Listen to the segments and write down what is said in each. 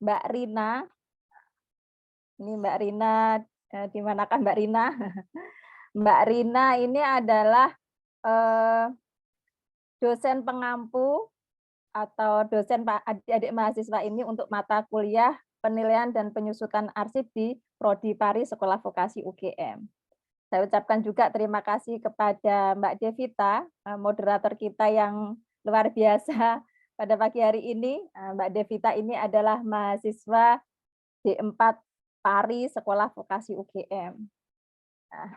Mbak Rina. Ini Mbak Rina, di manakah Mbak Rina? Mbak Rina ini adalah dosen pengampu atau dosen adik-adik mahasiswa ini untuk mata kuliah penilaian dan penyusutan arsip di Prodi Pari Sekolah Vokasi UGM. Saya ucapkan juga terima kasih kepada Mbak Devita, moderator kita yang luar biasa pada pagi hari ini. Mbak Devita ini adalah mahasiswa D4 Pari Sekolah Vokasi UGM. Nah,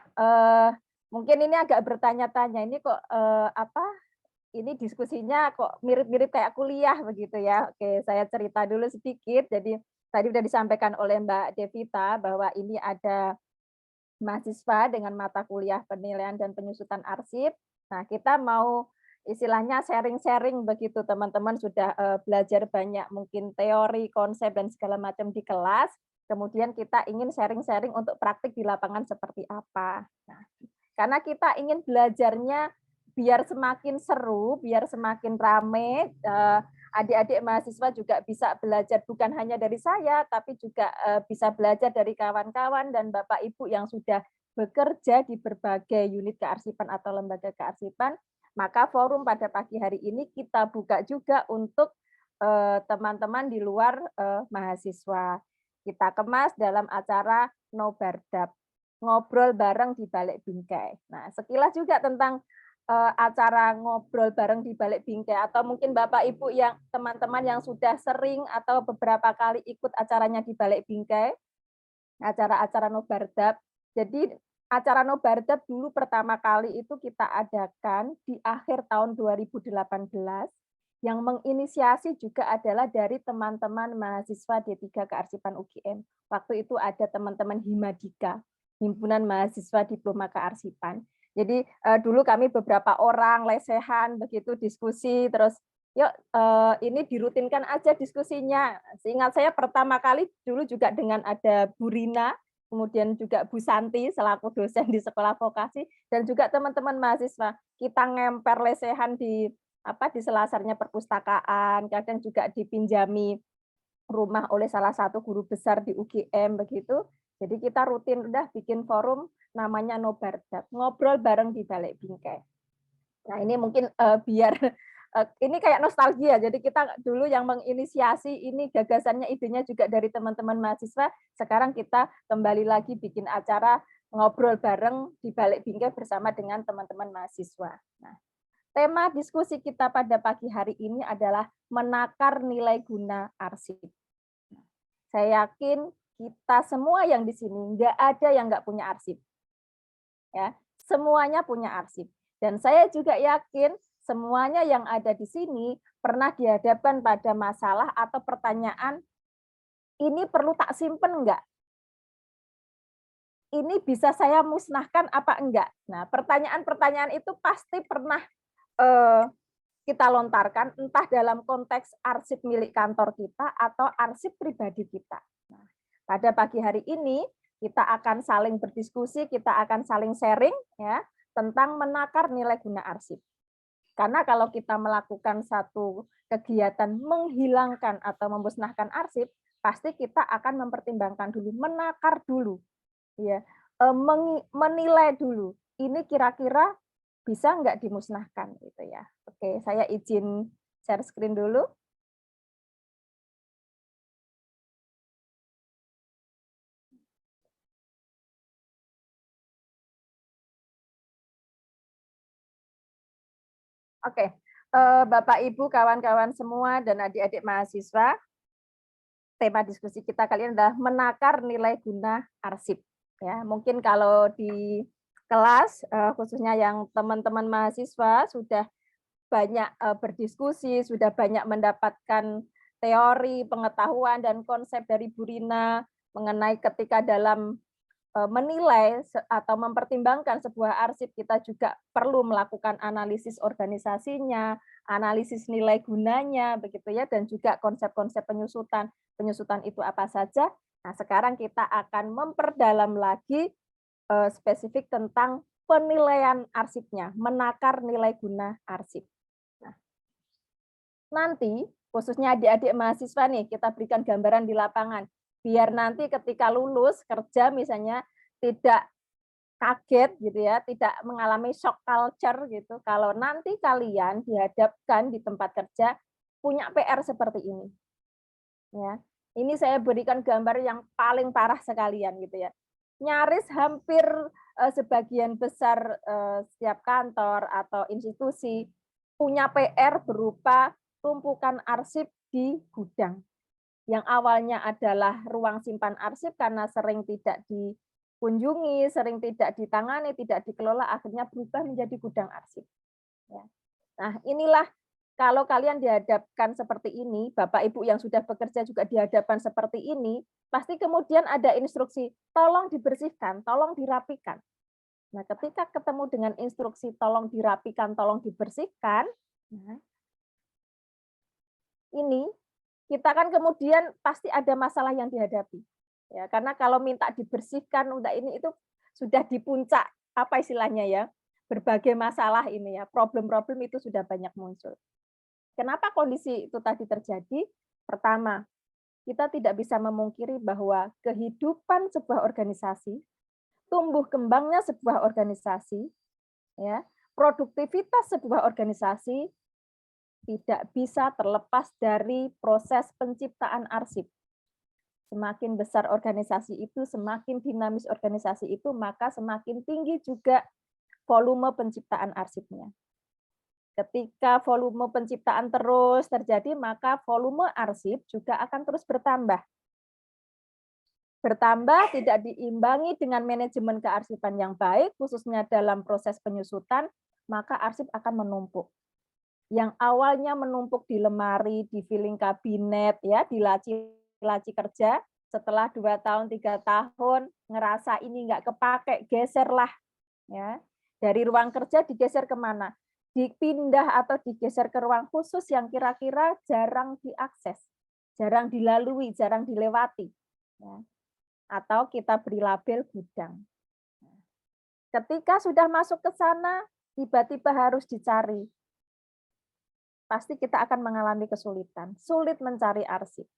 mungkin ini agak bertanya-tanya, ini kok ini diskusinya kok mirip-mirip kayak kuliah begitu ya. Oke, saya cerita dulu sedikit. Jadi tadi sudah disampaikan oleh Mbak Devita bahwa ini ada mahasiswa dengan mata kuliah penilaian dan penyusutan arsip. Nah, kita mau istilahnya sharing-sharing begitu, teman-teman sudah belajar banyak mungkin teori, konsep dan segala macam di kelas. Kemudian kita ingin sharing-sharing untuk praktik di lapangan seperti apa. Nah, karena kita ingin belajarnya biar semakin seru, biar semakin rame, adik-adik mahasiswa juga bisa belajar bukan hanya dari saya, tapi juga bisa belajar dari kawan-kawan dan Bapak Ibu yang sudah bekerja di berbagai unit kearsipan atau lembaga kearsipan. Maka forum pada pagi hari ini kita buka juga untuk teman-teman di luar mahasiswa. Kita kemas dalam acara Nobardap, ngobrol bareng di balik bingkai. Nah, sekilas juga tentang acara ngobrol bareng di balik bingkai, atau mungkin Bapak Ibu yang teman-teman yang sudah sering atau beberapa kali ikut acaranya di balik bingkai, acara-acara Nobardap. Jadi acara Nobardap dulu pertama kali itu kita adakan di akhir tahun 2018, yang menginisiasi juga adalah dari teman-teman mahasiswa D3 Kearsipan UGM. Waktu itu ada teman-teman Himadika, Himpunan Mahasiswa Diploma Kearsipan. Jadi dulu kami beberapa orang lesehan begitu diskusi, terus yuk ini dirutinkan aja diskusinya. Seingat saya pertama kali dulu juga dengan ada Bu Rina, kemudian juga Bu Santi selaku dosen di sekolah vokasi, dan juga teman-teman mahasiswa. Kita ngemper lesehan di selasarnya perpustakaan, kadang juga dipinjami rumah oleh salah satu guru besar di UGM begitu. Jadi kita rutin udah bikin forum namanya Nobardap, ngobrol bareng di balik bingkai. Nah, ini mungkin biar ini kayak nostalgia. Jadi kita dulu yang menginisiasi ini gagasannya, idenya juga dari teman-teman mahasiswa. Sekarang kita kembali lagi bikin acara ngobrol bareng di balik bingkai bersama dengan teman-teman mahasiswa. Nah, tema diskusi kita pada pagi hari ini adalah menakar nilai guna arsip. Saya yakin kita semua yang di sini nggak ada yang nggak punya arsip. Ya, semuanya punya arsip. Dan saya juga yakin semuanya yang ada di sini pernah dihadapkan pada masalah atau pertanyaan, ini perlu tak simpen enggak? Ini bisa saya musnahkan apa enggak? Nah, pertanyaan-pertanyaan itu pasti pernah kita lontarkan, entah dalam konteks arsip milik kantor kita atau arsip pribadi kita. Nah, pada pagi hari ini kita akan saling berdiskusi, kita akan saling sharing ya tentang menakar nilai guna arsip. Karena kalau kita melakukan satu kegiatan menghilangkan atau memusnahkan arsip, pasti kita akan mempertimbangkan dulu, menakar dulu, ya, menilai dulu. Ini kira-kira bisa nggak dimusnahkan gitu ya. Oke, saya izin share screen dulu. Oke, Bapak Ibu, kawan-kawan semua dan adik-adik mahasiswa, tema diskusi kita kali ini adalah menakar nilai guna arsip. Ya, mungkin kalau di kelas khususnya yang teman-teman mahasiswa sudah banyak berdiskusi, sudah banyak mendapatkan teori, pengetahuan dan konsep dari Bu Rina mengenai ketika dalam menilai atau mempertimbangkan sebuah arsip, kita juga perlu melakukan analisis organisasinya, analisis nilai gunanya, begitu ya, dan juga konsep-konsep penyusutan. Penyusutan itu apa saja? Nah, sekarang kita akan memperdalam lagi spesifik tentang penilaian arsipnya, menakar nilai guna arsip. Nah, nanti khususnya adik-adik mahasiswa nih, kita berikan gambaran di lapangan. Biar nanti ketika lulus kerja misalnya tidak kaget gitu ya, tidak mengalami shock culture gitu. Kalau nanti kalian dihadapkan di tempat kerja punya PR seperti ini. Ya. Ini saya berikan gambar yang paling parah sekalian gitu ya. Nyaris hampir sebagian besar setiap kantor atau institusi punya PR berupa tumpukan arsip di gudang. Yang awalnya adalah ruang simpan arsip karena sering tidak dikunjungi, sering tidak ditangani, tidak dikelola, akhirnya berubah menjadi gudang arsip. Ya. Nah, inilah kalau kalian dihadapkan seperti ini, Bapak Ibu yang sudah bekerja juga dihadapkan seperti ini, pasti kemudian ada instruksi, tolong dibersihkan, tolong dirapikan. Nah, ketika ketemu dengan instruksi tolong dirapikan, tolong dibersihkan, nah, ini kita kan kemudian pasti ada masalah yang dihadapi. Ya, karena kalau minta dibersihkan, udah ini itu sudah di puncak apa istilahnya ya, berbagai masalah ini ya, problem-problem itu sudah banyak muncul. Kenapa kondisi itu tadi terjadi? Pertama, kita tidak bisa memungkiri bahwa kehidupan sebuah organisasi, tumbuh kembangnya sebuah organisasi, ya, produktivitas sebuah organisasi tidak bisa terlepas dari proses penciptaan arsip. Semakin besar organisasi itu, semakin dinamis organisasi itu, maka semakin tinggi juga volume penciptaan arsipnya. Ketika volume penciptaan terus terjadi, maka volume arsip juga akan terus bertambah. Bertambah tidak diimbangi dengan manajemen kearsipan yang baik, khususnya dalam proses penyusutan, maka arsip akan menumpuk. Yang awalnya menumpuk di lemari, di filing kabinet, ya, di laci kerja, setelah 2 tahun, 3 tahun, ngerasa ini nggak kepake, geserlah. Ya. Dari ruang kerja digeser kemana? Dipindah atau digeser ke ruang khusus yang kira-kira jarang diakses, jarang dilalui, jarang dilewati. Ya. Atau kita beri label gudang. Ketika sudah masuk ke sana, tiba-tiba harus dicari. Pasti kita akan mengalami kesulitan, sulit mencari arsip.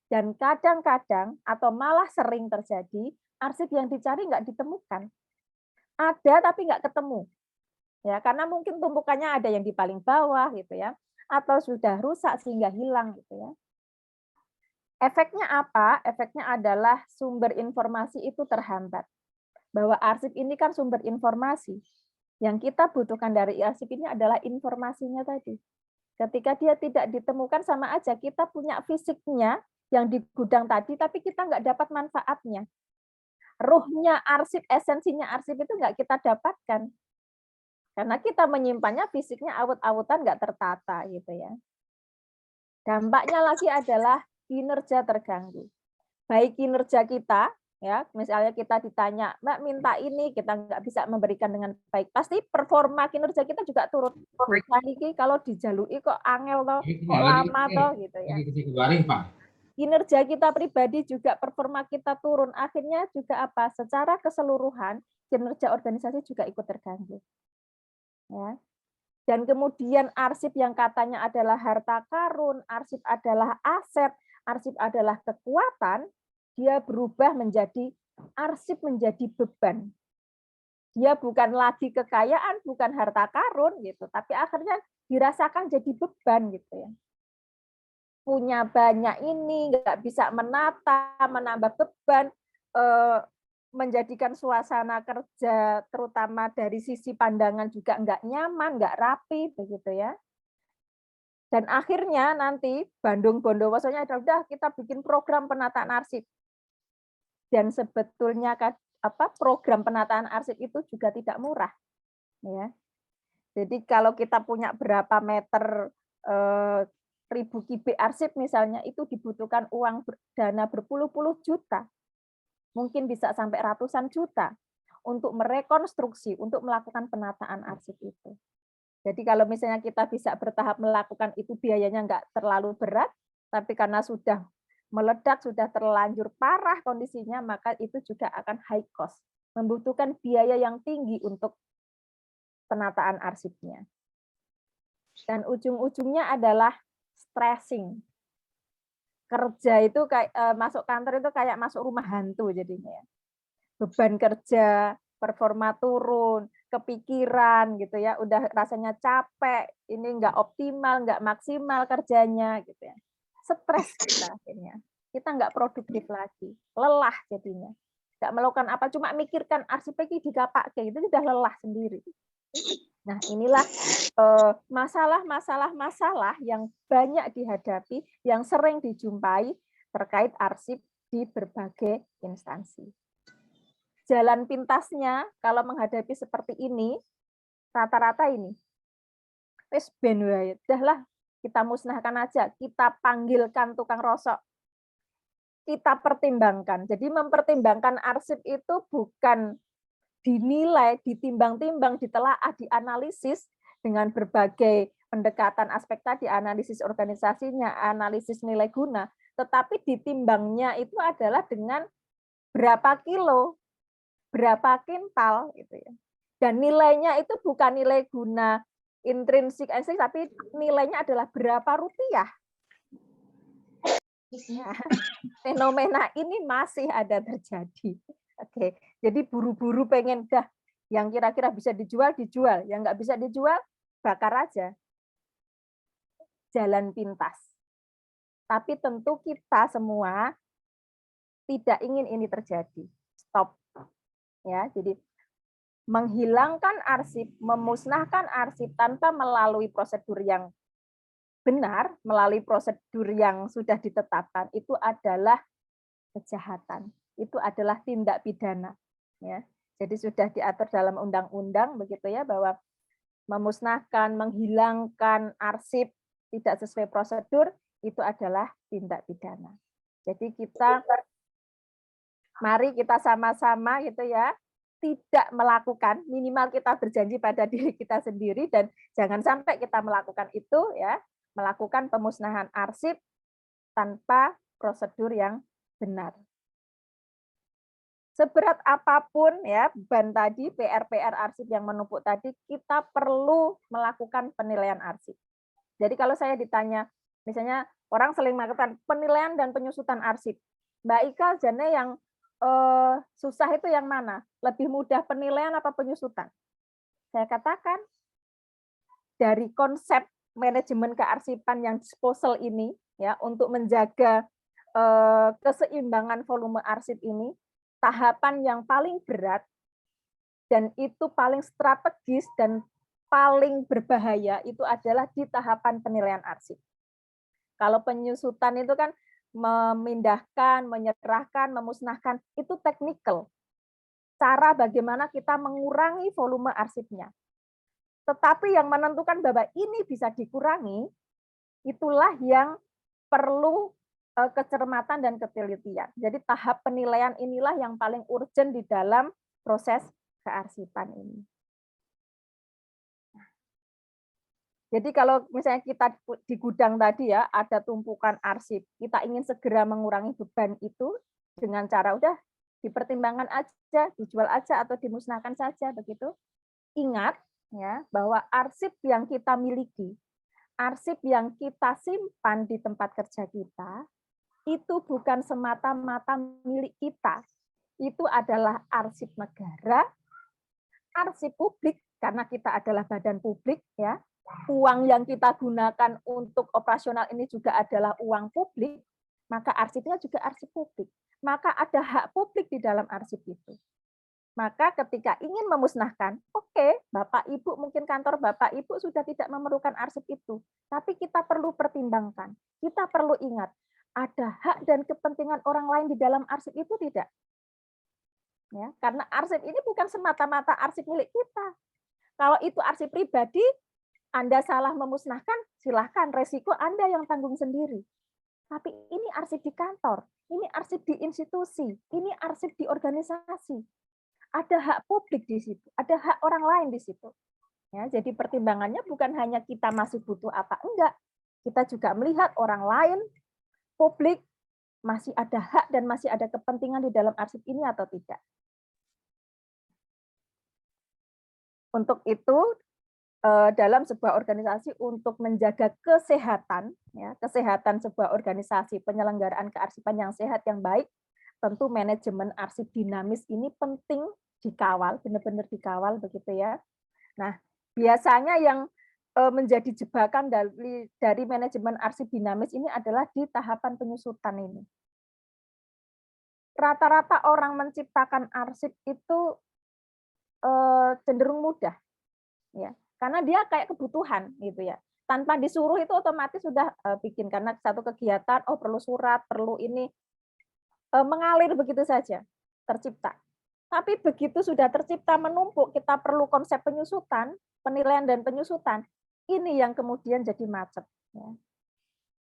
Dan kadang-kadang, atau malah sering terjadi, arsip yang dicari nggak ditemukan. Ada tapi nggak ketemu. Ya, karena mungkin tumpukannya ada yang di paling bawah gitu ya, atau sudah rusak sehingga hilang gitu ya. Efeknya apa? Efeknya adalah sumber informasi itu terhambat. Bahwa arsip ini kan sumber informasi. Yang kita butuhkan dari arsip ini adalah informasinya tadi. Ketika dia tidak ditemukan sama aja kita punya fisiknya yang di gudang tadi, tapi kita nggak dapat manfaatnya. Ruhnya arsip, esensinya arsip itu nggak kita dapatkan. Karena kita menyimpannya fisiknya awut-awutan nggak tertata gitu ya. Dampaknya lagi adalah kinerja terganggu. Baik kinerja kita, ya misalnya kita ditanya, Mbak minta ini, kita nggak bisa memberikan dengan baik. Pasti performa kinerja kita juga turun. Bukan ini kalau dijalui kok angel toh, kok lama toh gitu ya. Kinerja kita pribadi juga performa kita turun. Akhirnya juga apa? Secara keseluruhan kinerja organisasi juga ikut terganggu. Ya. Dan kemudian arsip yang katanya adalah harta karun, arsip adalah aset, arsip adalah kekuatan, dia berubah menjadi arsip menjadi beban. Dia bukan lagi kekayaan, bukan harta karun gitu, tapi akhirnya dirasakan jadi beban gitu ya. Punya banyak ini, nggak bisa menata, menambah beban, menjadikan suasana kerja terutama dari sisi pandangan juga nggak nyaman, nggak rapi begitu ya. Dan akhirnya nanti Bandung Bondowosonya udah kita bikin program penataan arsip. Dan sebetulnya program penataan arsip itu juga tidak murah. Ya. Jadi kalau kita punya berapa meter ribu kubik arsip misalnya itu dibutuhkan uang dana berpuluh-puluh juta. Mungkin bisa sampai ratusan juta untuk merekonstruksi, untuk melakukan penataan arsip itu. Jadi kalau misalnya kita bisa bertahap melakukan itu biayanya nggak terlalu berat, tapi karena sudah meledak, sudah terlanjur parah kondisinya, maka itu juga akan high cost, membutuhkan biaya yang tinggi untuk penataan arsipnya. Dan ujung-ujungnya adalah stressing. Kerja itu kayak masuk kantor itu kayak masuk rumah hantu jadinya. Beban kerja, performa turun, kepikiran gitu ya, udah rasanya capek, ini nggak optimal, nggak maksimal kerjanya gitu ya. Stres kita akhirnya. Kita nggak produktif lagi, lelah jadinya. Nggak melakukan apa, cuma mikirkan arsip iki digapake, itu sudah lelah sendiri. Nah, inilah masalah-masalah yang banyak dihadapi, yang sering dijumpai terkait arsip di berbagai instansi. Jalan pintasnya kalau menghadapi seperti ini, rata-rata ini, wis ben wae, dahlah kita musnahkan aja, kita panggilkan tukang rosok, kita pertimbangkan. Jadi mempertimbangkan arsip itu bukan dinilai, ditimbang-timbang, ditelaah, dianalisis dengan berbagai pendekatan aspek tadi, analisis organisasinya, analisis nilai guna, tetapi ditimbangnya itu adalah dengan berapa kilo, berapa kintal, gitu ya. Dan nilainya itu bukan nilai guna intrinsik, tapi nilainya adalah berapa rupiah. Ya, fenomena ini masih ada terjadi. Oke, jadi buru-buru pengen dah yang kira-kira bisa dijual, dijual. Yang nggak bisa dijual, bakar aja. Jalan pintas. Tapi tentu kita semua tidak ingin ini terjadi. Stop. Ya, jadi menghilangkan arsip, memusnahkan arsip tanpa melalui prosedur yang benar, melalui prosedur yang sudah ditetapkan, itu adalah kejahatan. Itu adalah tindak pidana. Ya. Jadi sudah diatur dalam undang-undang begitu ya, bahwa memusnahkan, menghilangkan arsip tidak sesuai prosedur itu adalah tindak pidana. Jadi mari kita sama-sama gitu ya, tidak melakukan, minimal kita berjanji pada diri kita sendiri dan jangan sampai kita melakukan itu ya, melakukan pemusnahan arsip tanpa prosedur yang benar. Seberat apapun ya beban tadi, PR-PR arsip yang menumpuk tadi, kita perlu melakukan penilaian arsip. Jadi kalau saya ditanya, misalnya orang sering melakukan penilaian dan penyusutan arsip, Mbak Ika, jane yang susah itu yang mana? Lebih mudah penilaian apa penyusutan? Saya katakan, dari konsep manajemen kearsipan yang disposal ini, ya untuk menjaga keseimbangan volume arsip ini, tahapan yang paling berat dan itu paling strategis dan paling berbahaya itu adalah di tahapan penilaian arsip. Kalau penyusutan itu kan memindahkan, menyerahkan, memusnahkan, itu teknikal. Cara bagaimana kita mengurangi volume arsipnya. Tetapi yang menentukan bahwa ini bisa dikurangi, itulah yang perlu kecermatan dan ketelitian. Jadi tahap penilaian inilah yang paling urgent di dalam proses kearsipan ini. Jadi kalau misalnya kita di gudang tadi ya, ada tumpukan arsip, kita ingin segera mengurangi beban itu dengan cara udah dipertimbangkan aja, dijual aja atau dimusnahkan saja begitu. Ingat ya bahwa arsip yang kita miliki, arsip yang kita simpan di tempat kerja kita, itu bukan semata-mata milik kita. Itu adalah arsip negara, arsip publik, karena kita adalah badan publik, ya. Uang yang kita gunakan untuk operasional ini juga adalah uang publik, maka arsipnya juga arsip publik. Maka ada hak publik di dalam arsip itu. Maka ketika ingin memusnahkan, oke, Bapak Ibu, mungkin kantor Bapak Ibu sudah tidak memerlukan arsip itu. Tapi kita perlu pertimbangkan, kita perlu ingat, ada hak dan kepentingan orang lain di dalam arsip itu tidak? Ya, karena arsip ini bukan semata-mata arsip milik kita. Kalau itu arsip pribadi, Anda salah memusnahkan, silahkan, resiko Anda yang tanggung sendiri. Tapi ini arsip di kantor, ini arsip di institusi, ini arsip di organisasi. Ada hak publik di situ, ada hak orang lain di situ. Ya, jadi pertimbangannya bukan hanya kita masih butuh apa enggak, kita juga melihat orang lain, publik, masih ada hak dan masih ada kepentingan di dalam arsip ini atau tidak. Untuk itu, dalam sebuah organisasi untuk menjaga kesehatan, ya, kesehatan sebuah organisasi, penyelenggaraan kearsipan yang sehat, yang baik, tentu manajemen arsip dinamis ini penting dikawal, benar-benar dikawal begitu ya. Nah, biasanya yang menjadi jebakan dari manajemen arsip dinamis ini adalah di tahapan penyusutan ini. Rata-rata orang menciptakan arsip itu cenderung mudah, ya, karena dia kayak kebutuhan gitu ya. Tanpa disuruh itu otomatis sudah bikin, karena satu kegiatan, oh perlu surat, perlu ini, mengalir begitu saja, tercipta. Tapi begitu sudah tercipta menumpuk, kita perlu konsep penyusutan, penilaian dan penyusutan, ini yang kemudian jadi macet. Ya.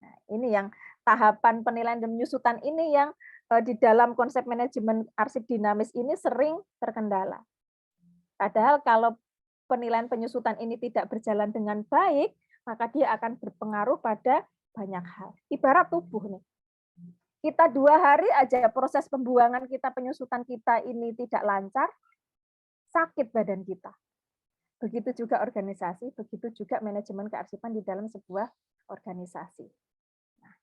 Nah, ini yang tahapan penilaian dan penyusutan ini yang di dalam konsep manajemen arsip dinamis ini sering terkendala. Padahal kalau penilaian penyusutan ini tidak berjalan dengan baik, maka dia akan berpengaruh pada banyak hal. Ibarat tubuh nih. Kita 2 hari aja proses pembuangan kita, penyusutan kita ini tidak lancar, sakit badan kita. Begitu juga organisasi, begitu juga manajemen kearsipan di dalam sebuah organisasi. Nah,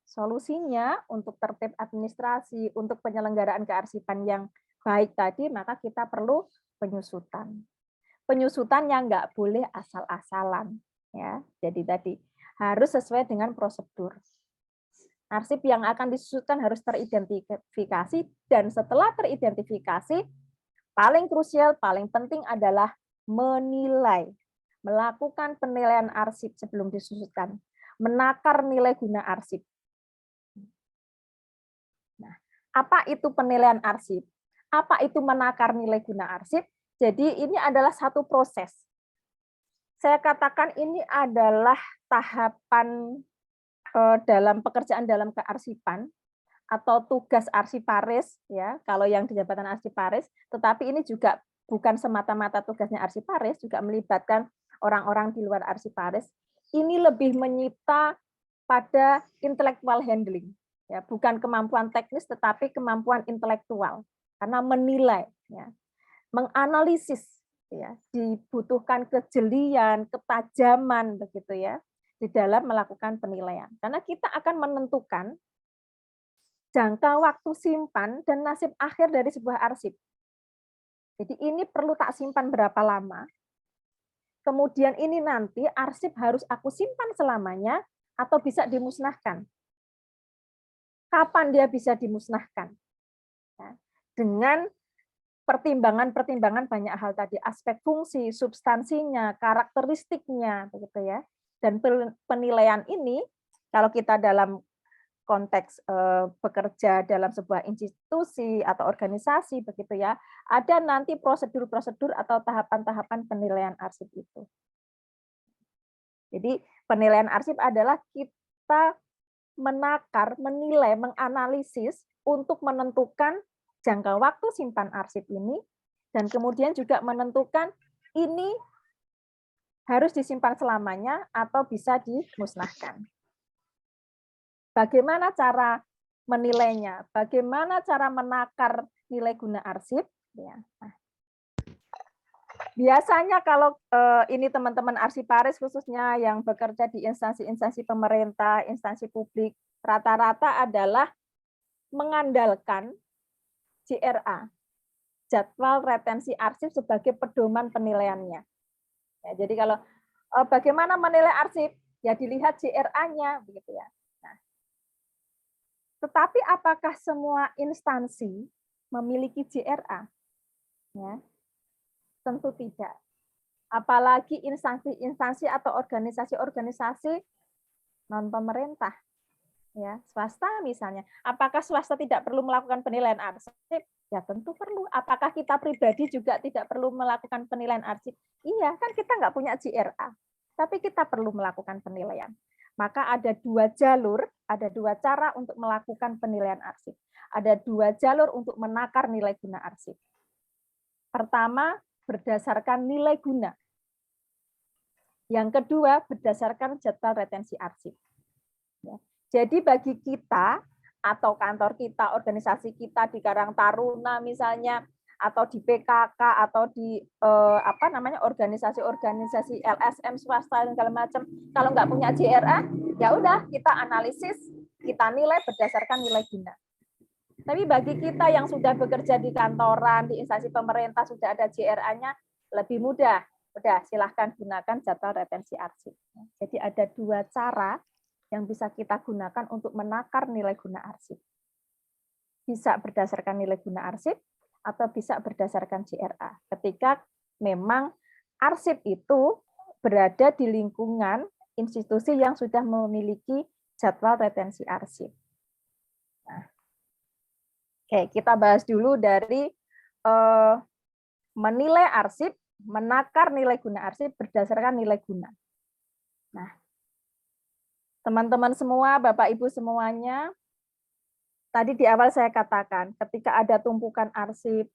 solusinya untuk tertib administrasi, untuk penyelenggaraan kearsipan yang baik tadi, maka kita perlu penyusutan. Penyusutan yang nggak boleh asal-asalan. Ya, jadi tadi harus sesuai dengan prosedur. Arsip yang akan disusutkan harus teridentifikasi, dan setelah teridentifikasi, paling krusial, paling penting adalah menilai, melakukan penilaian arsip sebelum disusutkan, menakar nilai guna arsip. Nah, apa itu penilaian arsip? Apa itu menakar nilai guna arsip? Jadi ini adalah satu proses. Saya katakan ini adalah tahapan dalam pekerjaan dalam kearsipan atau tugas arsiparis, ya, kalau yang di jabatan arsiparis, tetapi ini juga bukan semata-mata tugasnya arsiparis, juga melibatkan orang-orang di luar arsiparis. Ini lebih menyita pada intellectual handling, ya, bukan kemampuan teknis tetapi kemampuan intelektual, karena menilai, ya, menganalisis, ya, dibutuhkan kejelian, ketajaman begitu ya di dalam melakukan penilaian. Karena kita akan menentukan jangka waktu simpan dan nasib akhir dari sebuah arsip. Jadi ini perlu tak simpan berapa lama. Kemudian ini nanti arsip harus aku simpan selamanya atau bisa dimusnahkan. Kapan dia bisa dimusnahkan? Ya, dengan pertimbangan-pertimbangan banyak hal tadi, aspek fungsi, substansinya, karakteristiknya, begitu ya. Dan penilaian ini, kalau kita dalam konteks bekerja dalam sebuah institusi atau organisasi, begitu ya, ada nanti prosedur-prosedur atau tahapan-tahapan penilaian arsip itu. Jadi penilaian arsip adalah kita menakar, menilai, menganalisis untuk menentukan jangka waktu simpan arsip ini, dan kemudian juga menentukan ini harus disimpan selamanya atau bisa dimusnahkan. Bagaimana cara menilainya? Bagaimana cara menakar nilai guna arsip? Ya. Nah, biasanya kalau ini teman-teman arsiparis khususnya yang bekerja di instansi-instansi pemerintah, instansi publik, rata-rata adalah mengandalkan JRA, jadwal retensi arsip, sebagai pedoman penilaiannya. Ya, jadi kalau bagaimana menilai arsip, ya dilihat JRA-nya, begitu ya. Nah, tetapi apakah semua instansi memiliki JRA? Ya, tentu tidak. Apalagi instansi-instansi atau organisasi-organisasi non pemerintah, ya, swasta misalnya. Apakah swasta tidak perlu melakukan penilaian arsip? Ya tentu perlu. Apakah kita pribadi juga tidak perlu melakukan penilaian arsip? Iya, kan kita nggak punya JRA, tapi kita perlu melakukan penilaian. Maka ada 2 jalur, ada 2 cara untuk melakukan penilaian arsip. Ada 2 jalur untuk menakar nilai guna arsip. Pertama, berdasarkan nilai guna. Yang kedua, berdasarkan jadwal retensi arsip. Ya. Jadi bagi kita atau kantor kita, organisasi kita di Karang Taruna misalnya, atau di PKK atau di organisasi-organisasi LSM swasta dan segala macam. Kalau nggak punya JRA, ya udah kita analisis, kita nilai berdasarkan nilai guna. Tapi bagi kita yang sudah bekerja di kantoran, di instansi pemerintah sudah ada JRA-nya, lebih mudah. Udah, silahkan gunakan jadwal retensi arsip. Jadi ada dua cara yang bisa kita gunakan untuk menakar nilai guna arsip. Bisa berdasarkan nilai guna arsip, atau bisa berdasarkan JRA. Ketika memang arsip itu berada di lingkungan institusi yang sudah memiliki jadwal retensi arsip. Nah, oke, kita bahas dulu dari menilai arsip, menakar nilai guna arsip berdasarkan nilai guna. Nah, teman-teman semua, Bapak Ibu semuanya, tadi di awal saya katakan, ketika ada tumpukan arsip,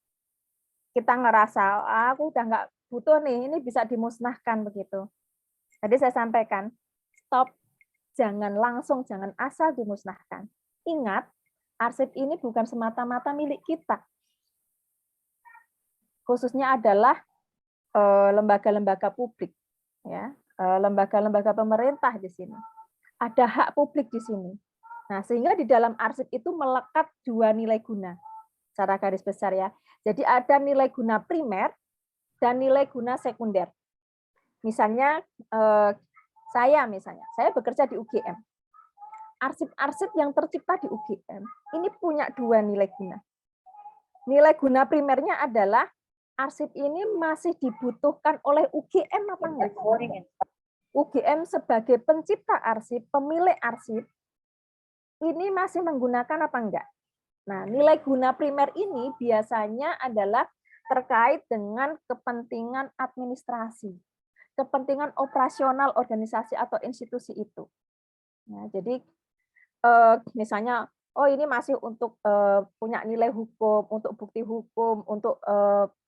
kita ngerasa, aku udah nggak butuh nih, ini bisa dimusnahkan begitu. Tadi saya sampaikan, stop, jangan langsung, jangan asal dimusnahkan. Ingat, arsip ini bukan semata-mata milik kita. Khususnya adalah lembaga-lembaga publik, ya, lembaga-lembaga pemerintah di sini. Ada hak publik di sini. Nah, sehingga di dalam arsip itu melekat dua nilai guna, secara garis besar ya. Jadi ada nilai guna primer dan nilai guna sekunder. Misalnya saya bekerja di UGM. Arsip-arsip yang tercipta di UGM ini punya dua nilai guna. Nilai guna primernya adalah arsip ini masih dibutuhkan oleh UGM apa enggak? UGM sebagai pencipta arsip, pemilik arsip, ini masih menggunakan apa enggak? Nah, nilai guna primer ini biasanya adalah terkait dengan kepentingan administrasi, kepentingan operasional organisasi atau institusi itu. Nah, jadi misalnya, oh ini masih untuk punya nilai hukum, untuk bukti hukum, untuk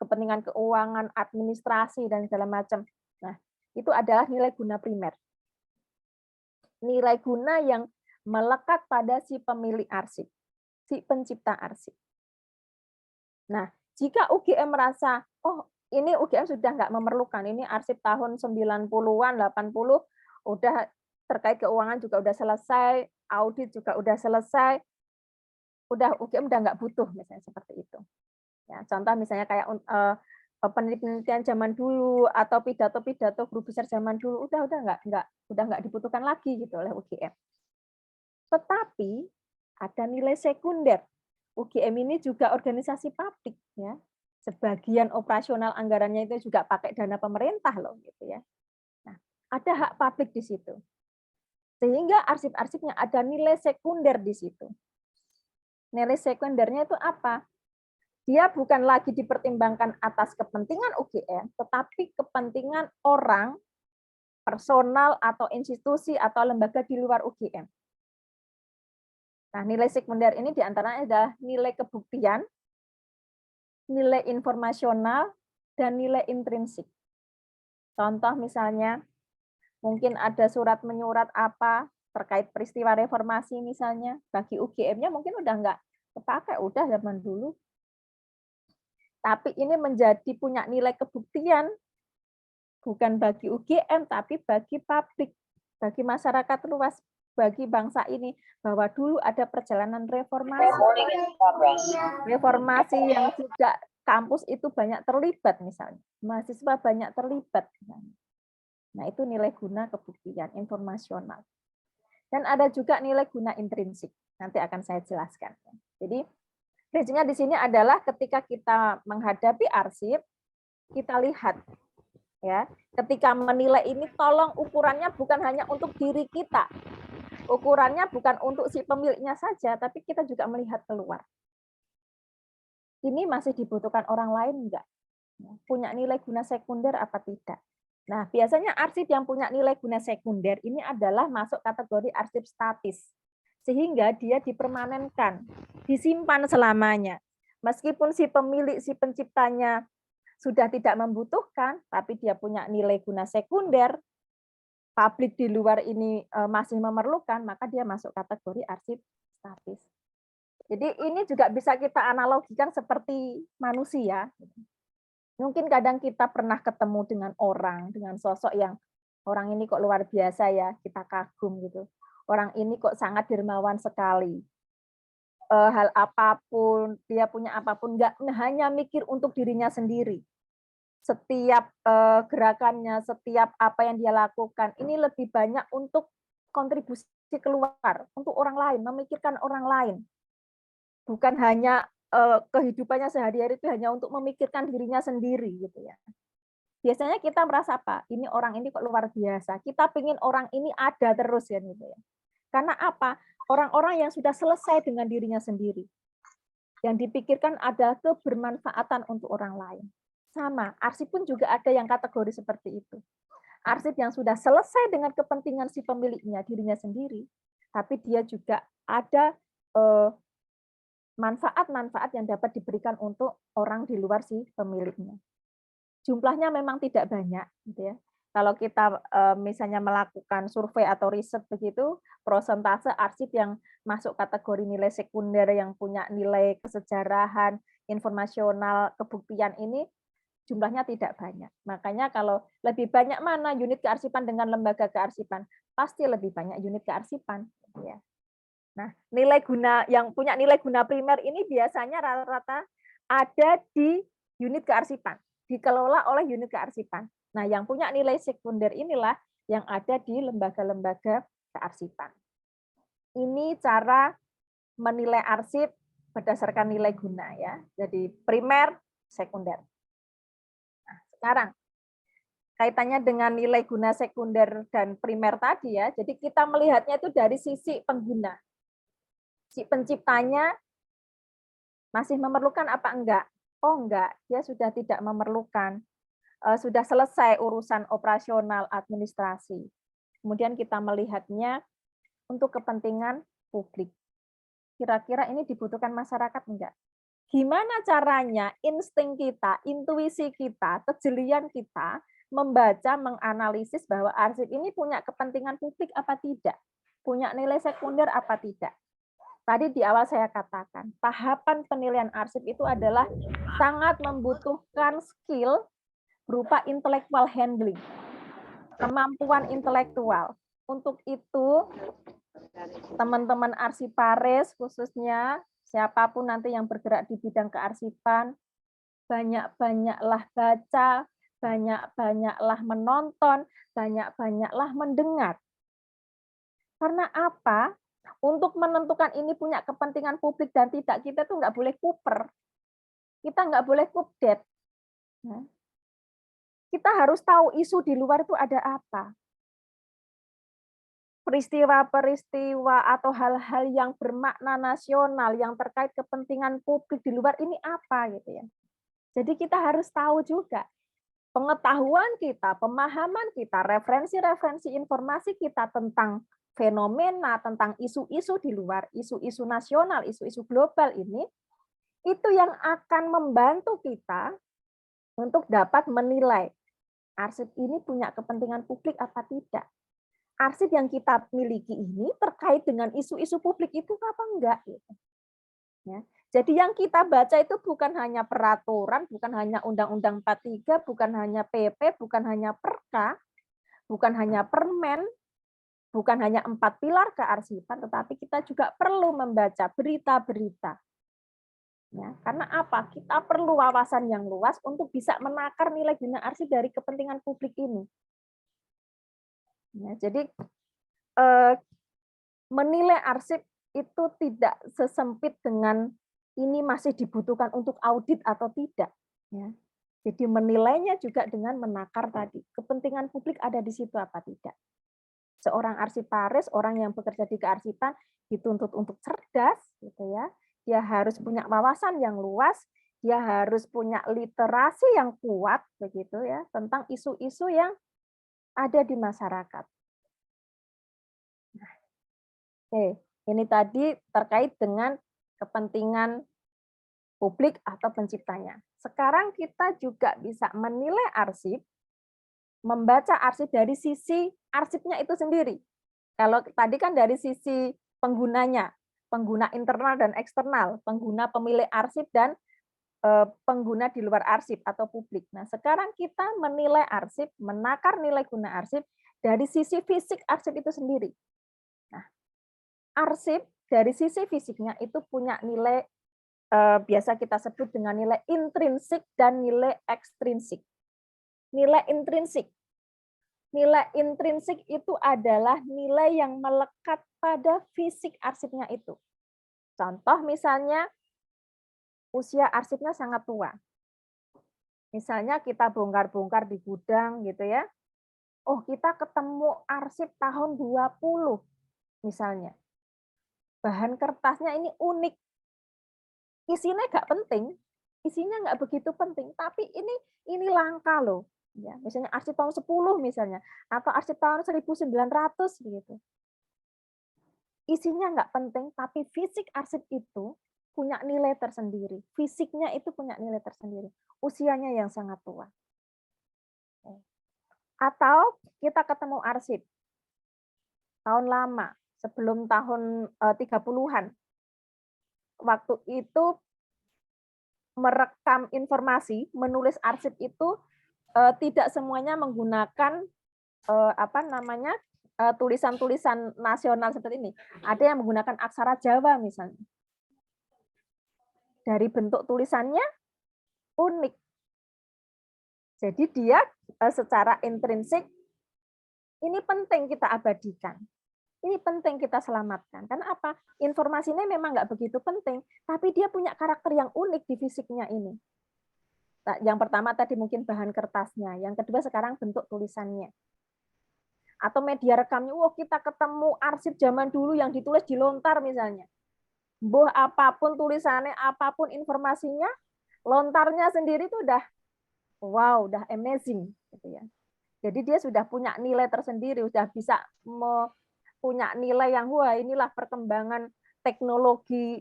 kepentingan keuangan, administrasi, dan segala macam. Nah, itu adalah nilai guna primer. Nilai guna yang melekat pada si pemilik arsip, si pencipta arsip. Nah, jika UGM merasa, oh ini UGM sudah nggak memerlukan, ini arsip tahun 90-an, 80, udah terkait keuangan juga udah selesai, audit juga udah selesai, udah UGM udah nggak butuh, misalnya seperti itu. Ya, contoh misalnya kayak penelitian zaman dulu atau pidato-pidato guru besar zaman dulu, udah nggak dibutuhkan lagi gitu oleh UGM. Tetapi ada nilai sekunder. UGM ini juga organisasi publik ya. Sebagian operasional anggarannya itu juga pakai dana pemerintah loh gitu ya. Nah, ada hak publik di situ. Sehingga arsip-arsipnya ada nilai sekunder di situ. Nilai sekundernya itu apa? Dia bukan lagi dipertimbangkan atas kepentingan UGM, tetapi kepentingan orang, personal atau institusi atau lembaga di luar UGM. Nah, nilai sekunder ini diantaranya adalah nilai kebuktian, nilai informasional, dan nilai intrinsik. Contoh misalnya, mungkin ada surat menyurat apa terkait peristiwa reformasi misalnya, bagi UGM-nya mungkin udah nggak kepakai, udah zaman dulu. Tapi ini menjadi punya nilai kebuktian, bukan bagi UGM, tapi bagi publik, bagi masyarakat luas, bagi bangsa ini, bahwa dulu ada perjalanan reformasi. Reformasi yang juga kampus itu banyak terlibat misalnya. Mahasiswa banyak terlibat. Nah, itu nilai guna kebuktian informasional. Dan ada juga nilai guna intrinsik. Nanti akan saya jelaskan. Jadi, prinsipnya di sini adalah ketika kita menghadapi arsip, kita lihat ya, ketika menilai ini tolong ukurannya bukan hanya untuk diri kita. Ukurannya bukan untuk si pemiliknya saja, tapi kita juga melihat keluar. Ini masih dibutuhkan orang lain enggak? Punya nilai guna sekunder apa tidak? Nah, biasanya arsip yang punya nilai guna sekunder ini adalah masuk kategori arsip statis. Sehingga dia dipermanenkan, disimpan selamanya. Meskipun si pemilik, si penciptanya sudah tidak membutuhkan, tapi dia punya nilai guna sekunder, publik di luar ini masih memerlukan, maka dia masuk kategori arsip statis. Jadi ini juga bisa kita analogikan seperti manusia. Mungkin kadang kita pernah ketemu dengan orang, dengan sosok yang orang ini kok luar biasa ya, kita kagum gitu. Orang ini kok sangat dermawan sekali. Hal apapun, dia punya apapun, nggak hanya mikir untuk dirinya sendiri. Setiap gerakannya, setiap apa yang dia lakukan, ini lebih banyak untuk kontribusi keluar, untuk orang lain, memikirkan orang lain. Bukan hanya kehidupannya sehari-hari itu hanya untuk memikirkan dirinya sendiri gitu ya. Biasanya kita merasa apa? Ini orang ini kok luar biasa. Kita pengen orang ini ada terus ya gitu ya. Karena apa? Orang-orang yang sudah selesai dengan dirinya sendiri. Yang dipikirkan adalah kebermanfaatan untuk orang lain. Sama, arsip pun juga ada yang kategori seperti itu. Arsip yang sudah selesai dengan kepentingan si pemiliknya, dirinya sendiri, tapi dia juga ada manfaat-manfaat yang dapat diberikan untuk orang di luar si pemiliknya. Jumlahnya memang tidak banyak, gitu ya. Kalau kita misalnya melakukan survei atau riset begitu, prosentase arsip yang masuk kategori nilai sekunder yang punya nilai kesejarahan, informasional, kebuktian ini jumlahnya tidak banyak. Makanya kalau lebih banyak mana unit kearsipan dengan lembaga kearsipan, pasti lebih banyak unit kearsipan. Gitu ya. Nah, nilai guna yang punya nilai guna primer ini biasanya rata-rata ada di unit kearsipan, dikelola oleh unit kearsipan. Nah, yang punya nilai sekunder inilah yang ada di lembaga-lembaga kearsipan. Ini cara menilai arsip berdasarkan nilai guna ya. Jadi primer, sekunder. Nah, sekarang kaitannya dengan nilai guna sekunder dan primer tadi ya. Jadi kita melihatnya itu dari sisi pengguna. Si penciptanya masih memerlukan apa enggak? Oh enggak, dia sudah tidak memerlukan. Sudah selesai urusan operasional administrasi. Kemudian kita melihatnya untuk kepentingan publik. Kira-kira ini dibutuhkan masyarakat enggak? Gimana caranya insting kita, intuisi kita, kejelian kita membaca, menganalisis bahwa arsip ini punya kepentingan publik apa tidak? Punya nilai sekunder apa tidak? Tadi di awal saya katakan, tahapan penilaian arsip itu adalah sangat membutuhkan skill berupa intellectual handling, kemampuan intelektual. Untuk itu, teman-teman arsiparis khususnya, siapapun nanti yang bergerak di bidang kearsipan, banyak-banyaklah baca, banyak-banyaklah menonton, banyak-banyaklah mendengar. Karena apa? Untuk menentukan ini punya kepentingan publik dan tidak, kita tuh nggak boleh kuper. Kita nggak boleh kupdet. Kita harus tahu isu di luar itu ada apa. Peristiwa-peristiwa atau hal-hal yang bermakna nasional, yang terkait kepentingan publik di luar ini apa gitu ya. Jadi kita harus tahu juga. Pengetahuan kita, pemahaman kita, referensi-referensi informasi kita tentang fenomena, tentang isu-isu di luar, isu-isu nasional, isu-isu global ini, itu yang akan membantu kita untuk dapat menilai arsip ini punya kepentingan publik apa tidak. Arsip yang kita miliki ini terkait dengan isu-isu publik itu apa enggak. Gitu. Ya. Jadi yang kita baca itu bukan hanya peraturan, bukan hanya Undang-Undang 43, bukan hanya PP, bukan hanya Perka, bukan hanya Permen, bukan hanya 4 pilar kearsipan, tetapi kita juga perlu membaca berita-berita. Ya, karena apa? Kita perlu wawasan yang luas untuk bisa menakar nilai guna arsip dari kepentingan publik ini. Ya, jadi menilai arsip itu tidak sesempit dengan ini masih dibutuhkan untuk audit atau tidak. Ya. Jadi menilainya juga dengan menakar tadi. Kepentingan publik ada di situ apa tidak. Seorang arsiparis, orang yang bekerja di kearsipan dituntut untuk cerdas, gitu ya. Dia harus punya wawasan yang luas, dia harus punya literasi yang kuat, begitu ya, tentang isu-isu yang ada di masyarakat. Nah, oke, ini tadi terkait dengan kepentingan publik atau penciptanya. Sekarang kita juga bisa menilai arsip, membaca arsip dari sisi arsipnya itu sendiri. Kalau tadi kan dari sisi penggunanya, pengguna internal dan eksternal, pengguna pemilik arsip dan pengguna di luar arsip atau publik. Nah, sekarang kita menilai arsip, menakar nilai guna arsip dari sisi fisik arsip itu sendiri. Nah, arsip dari sisi fisiknya itu punya nilai biasa kita sebut dengan nilai intrinsik dan nilai ekstrinsik. Nilai intrinsik. Nilai intrinsik itu adalah nilai yang melekat pada fisik arsipnya itu. Contoh misalnya usia arsipnya sangat tua. Misalnya kita bongkar-bongkar di gudang gitu ya. Oh, kita ketemu arsip tahun 20 misalnya. Bahan kertasnya ini unik. Isinya nggak penting, isinya nggak begitu penting, tapi ini langka loh. Ya, misalnya arsip tahun 10 misalnya, atau arsip tahun 1900 gitu. Isinya nggak penting, tapi fisik arsip itu punya nilai tersendiri. Fisiknya itu punya nilai tersendiri. Usianya yang sangat tua. Atau kita ketemu arsip tahun lama, sebelum tahun 30-an. Waktu itu merekam informasi, menulis arsip itu tidak semuanya menggunakan tulisan-tulisan nasional seperti ini. Ada yang menggunakan aksara Jawa misalnya. Dari bentuk tulisannya unik. Jadi dia secara intrinsik ini penting kita abadikan. Ini penting kita selamatkan. Karena apa? Informasinya memang nggak begitu penting, tapi dia punya karakter yang unik di fisiknya ini. Yang pertama tadi mungkin bahan kertasnya, yang kedua sekarang bentuk tulisannya. Atau media rekamnya, kita ketemu arsip zaman dulu yang ditulis di lontar misalnya. Boh apapun tulisannya, apapun informasinya, lontarnya sendiri itu udah wow, udah amazing gitu ya. Jadi dia sudah punya nilai tersendiri, sudah bisa punya nilai yang wah inilah perkembangan teknologi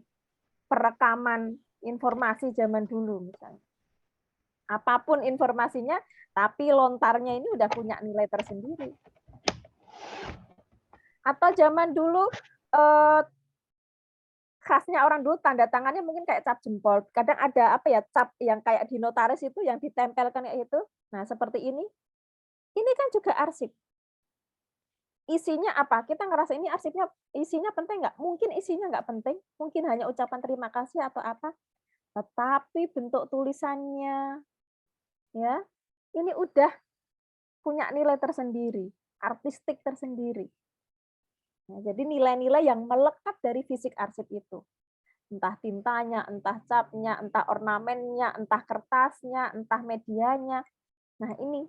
perekaman informasi zaman dulu misalnya. Apapun informasinya, tapi lontarnya ini udah punya nilai tersendiri. Atau zaman dulu khasnya orang dulu tanda tangannya mungkin kayak cap jempol. Kadang ada cap yang kayak di notaris itu yang ditempelkan kayak itu. Nah, seperti ini. Ini kan juga arsip. Isinya apa? Kita ngerasa ini arsipnya isinya penting nggak? Mungkin isinya nggak penting, mungkin hanya ucapan terima kasih atau apa. Tetapi bentuk tulisannya, ya, ini udah punya nilai tersendiri, artistik tersendiri. Nah, jadi nilai-nilai yang melekat dari fisik arsip itu. Entah tintanya, entah capnya, entah ornamennya, entah kertasnya, entah medianya. Nah ini,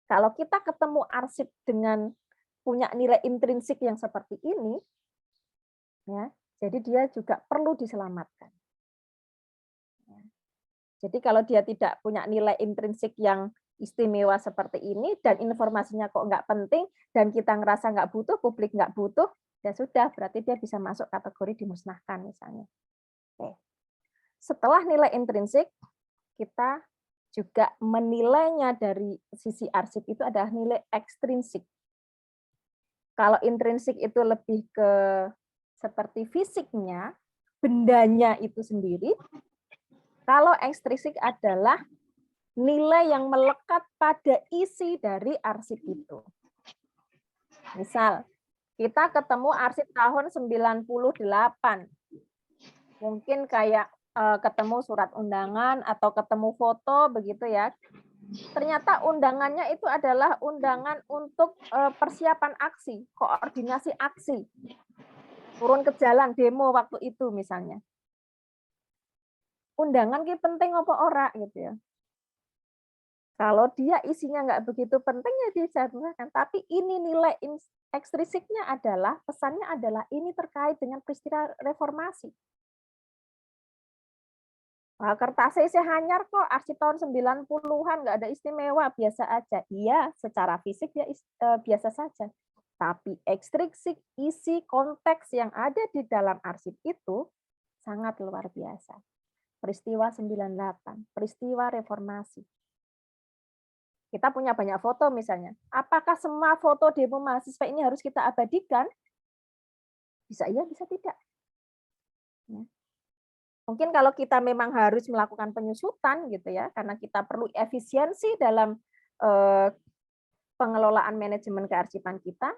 kalau kita ketemu arsip dengan punya nilai intrinsik yang seperti ini, ya, jadi dia juga perlu diselamatkan. Jadi kalau dia tidak punya nilai intrinsik yang istimewa seperti ini dan informasinya kok nggak penting dan kita ngerasa nggak butuh, publik nggak butuh, ya sudah berarti dia bisa masuk kategori dimusnahkan misalnya. Oke. Setelah nilai intrinsik, kita juga menilainya dari sisi arsip itu adalah nilai ekstrinsik. Kalau intrinsik itu lebih ke seperti fisiknya, bendanya itu sendiri. Kalau ekstrinsik adalah nilai yang melekat pada isi dari arsip itu. Misal, kita ketemu arsip tahun 98. Mungkin kayak ketemu surat undangan atau ketemu foto begitu ya. Ternyata undangannya itu adalah undangan untuk persiapan aksi, koordinasi aksi. Turun ke jalan demo waktu itu misalnya. Undangan ki penting apa ora gitu ya. Kalau dia isinya nggak begitu penting ya dijadwalkan. Tapi ini nilai ekstrinsiknya adalah, pesannya adalah ini terkait dengan peristiwa reformasi. Wah, kertasnya isi hanyar kok, arsip tahun 90-an, nggak ada istimewa, biasa aja. Iya, secara fisik ya biasa saja. Tapi ekstrinsik, isi, konteks yang ada di dalam arsip itu sangat luar biasa. Peristiwa 98, peristiwa reformasi. Kita punya banyak foto misalnya. Apakah semua foto demo mahasiswa ini harus kita abadikan? Bisa iya, bisa tidak. Ya. Mungkin kalau kita memang harus melakukan penyusutan gitu ya, karena kita perlu efisiensi dalam pengelolaan manajemen kearsipan kita.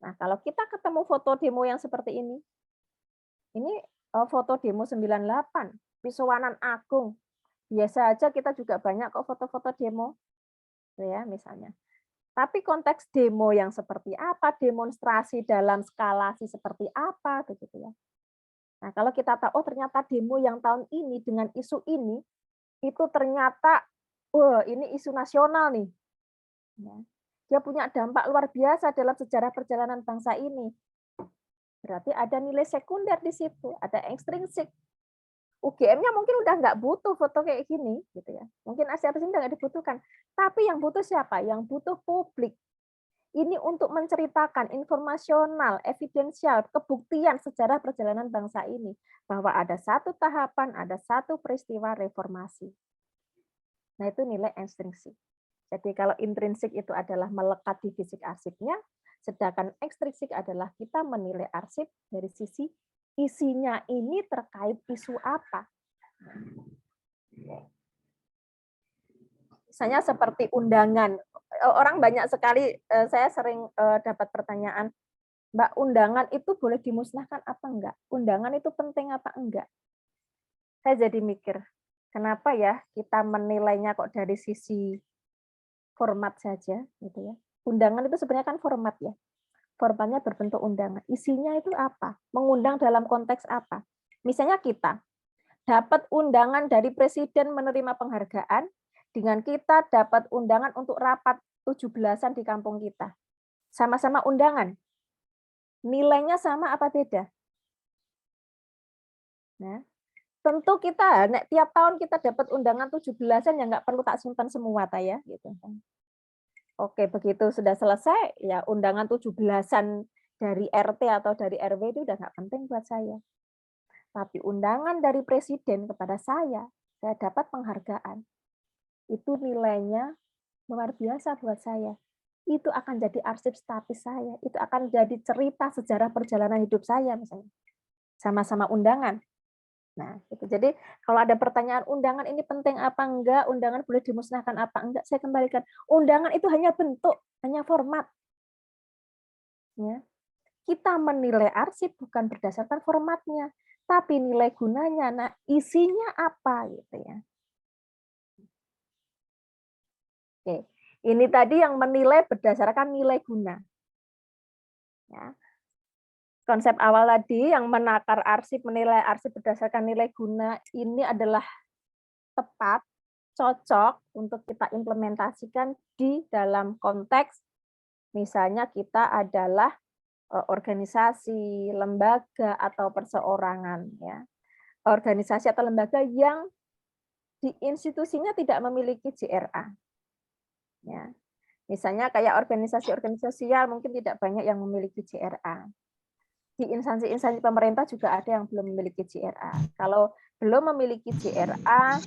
Nah, kalau kita ketemu foto demo yang seperti ini foto demo 98, Pisowanan Agung. Biasa aja kita juga banyak kok foto-foto demo, ya misalnya. Tapi konteks demo yang seperti apa, demonstrasi dalam skalasi seperti apa, begitu ya. Nah, kalau kita tahu, oh ternyata demo yang tahun ini dengan isu ini, itu ternyata, wah ini isu nasional nih. Ya. Dia punya dampak luar biasa dalam sejarah perjalanan bangsa ini. Berarti ada nilai sekunder di situ, ada ekstrinsik. UGM-nya mungkin udah nggak butuh foto kayak gini, gitu ya. Mungkin Asia Pasifik nggak dibutuhkan. Tapi yang butuh siapa? Yang butuh publik. Ini untuk menceritakan informasional, evidensial, kebuktian sejarah perjalanan bangsa ini. Bahwa ada satu tahapan, ada satu peristiwa reformasi. Nah itu nilai ekstrinsik. Jadi kalau intrinsik itu adalah melekat di fisik arsipnya, sedangkan ekstrinsik adalah kita menilai arsip dari sisi isinya ini terkait isu apa. Misalnya seperti undangan. Orang banyak sekali, saya sering dapat pertanyaan, Mbak, undangan itu boleh dimusnahkan apa enggak? Undangan itu penting apa enggak? Saya jadi mikir, kenapa ya kita menilainya kok dari sisi format saja, gitu ya. Undangan itu sebenarnya kan format ya. Formatnya berbentuk undangan. Isinya itu apa? Mengundang dalam konteks apa? Misalnya kita dapat undangan dari presiden menerima penghargaan, dengan kita dapat undangan untuk rapat 17-an di kampung kita. Sama-sama undangan. Nilainya sama apa beda? Nah, tentu kita tiap tahun kita dapat undangan 17-an yang nggak perlu tak simpan semua ta ya gitu. Oke, begitu sudah selesai ya undangan 17-an dari RT atau dari RW itu udah nggak penting buat saya. Tapi undangan dari presiden kepada saya dapat penghargaan. Itu nilainya luar biasa buat saya. Itu akan jadi arsip statis saya. Itu akan jadi cerita sejarah perjalanan hidup saya misalnya. Sama-sama undangan. Nah, itu. Jadi kalau ada pertanyaan undangan ini penting apa enggak, undangan boleh dimusnahkan apa enggak, saya kembalikan. Undangan itu hanya bentuk, hanya format. Ya. Kita menilai arsip bukan berdasarkan formatnya, tapi nilai gunanya. Nah, isinya apa gitu ya. Oke. Ini tadi yang menilai berdasarkan nilai guna. Ya. Konsep awal tadi yang menakar arsip, menilai arsip berdasarkan nilai guna ini adalah tepat, cocok untuk kita implementasikan di dalam konteks misalnya kita adalah organisasi, lembaga atau perseorangan ya. Organisasi atau lembaga yang di institusinya tidak memiliki JRA. Ya. Misalnya kayak organisasi-organisasi sosial mungkin tidak banyak yang memiliki JRA. Di instansi-instansi pemerintah juga ada yang belum memiliki JRA. Kalau belum memiliki JRA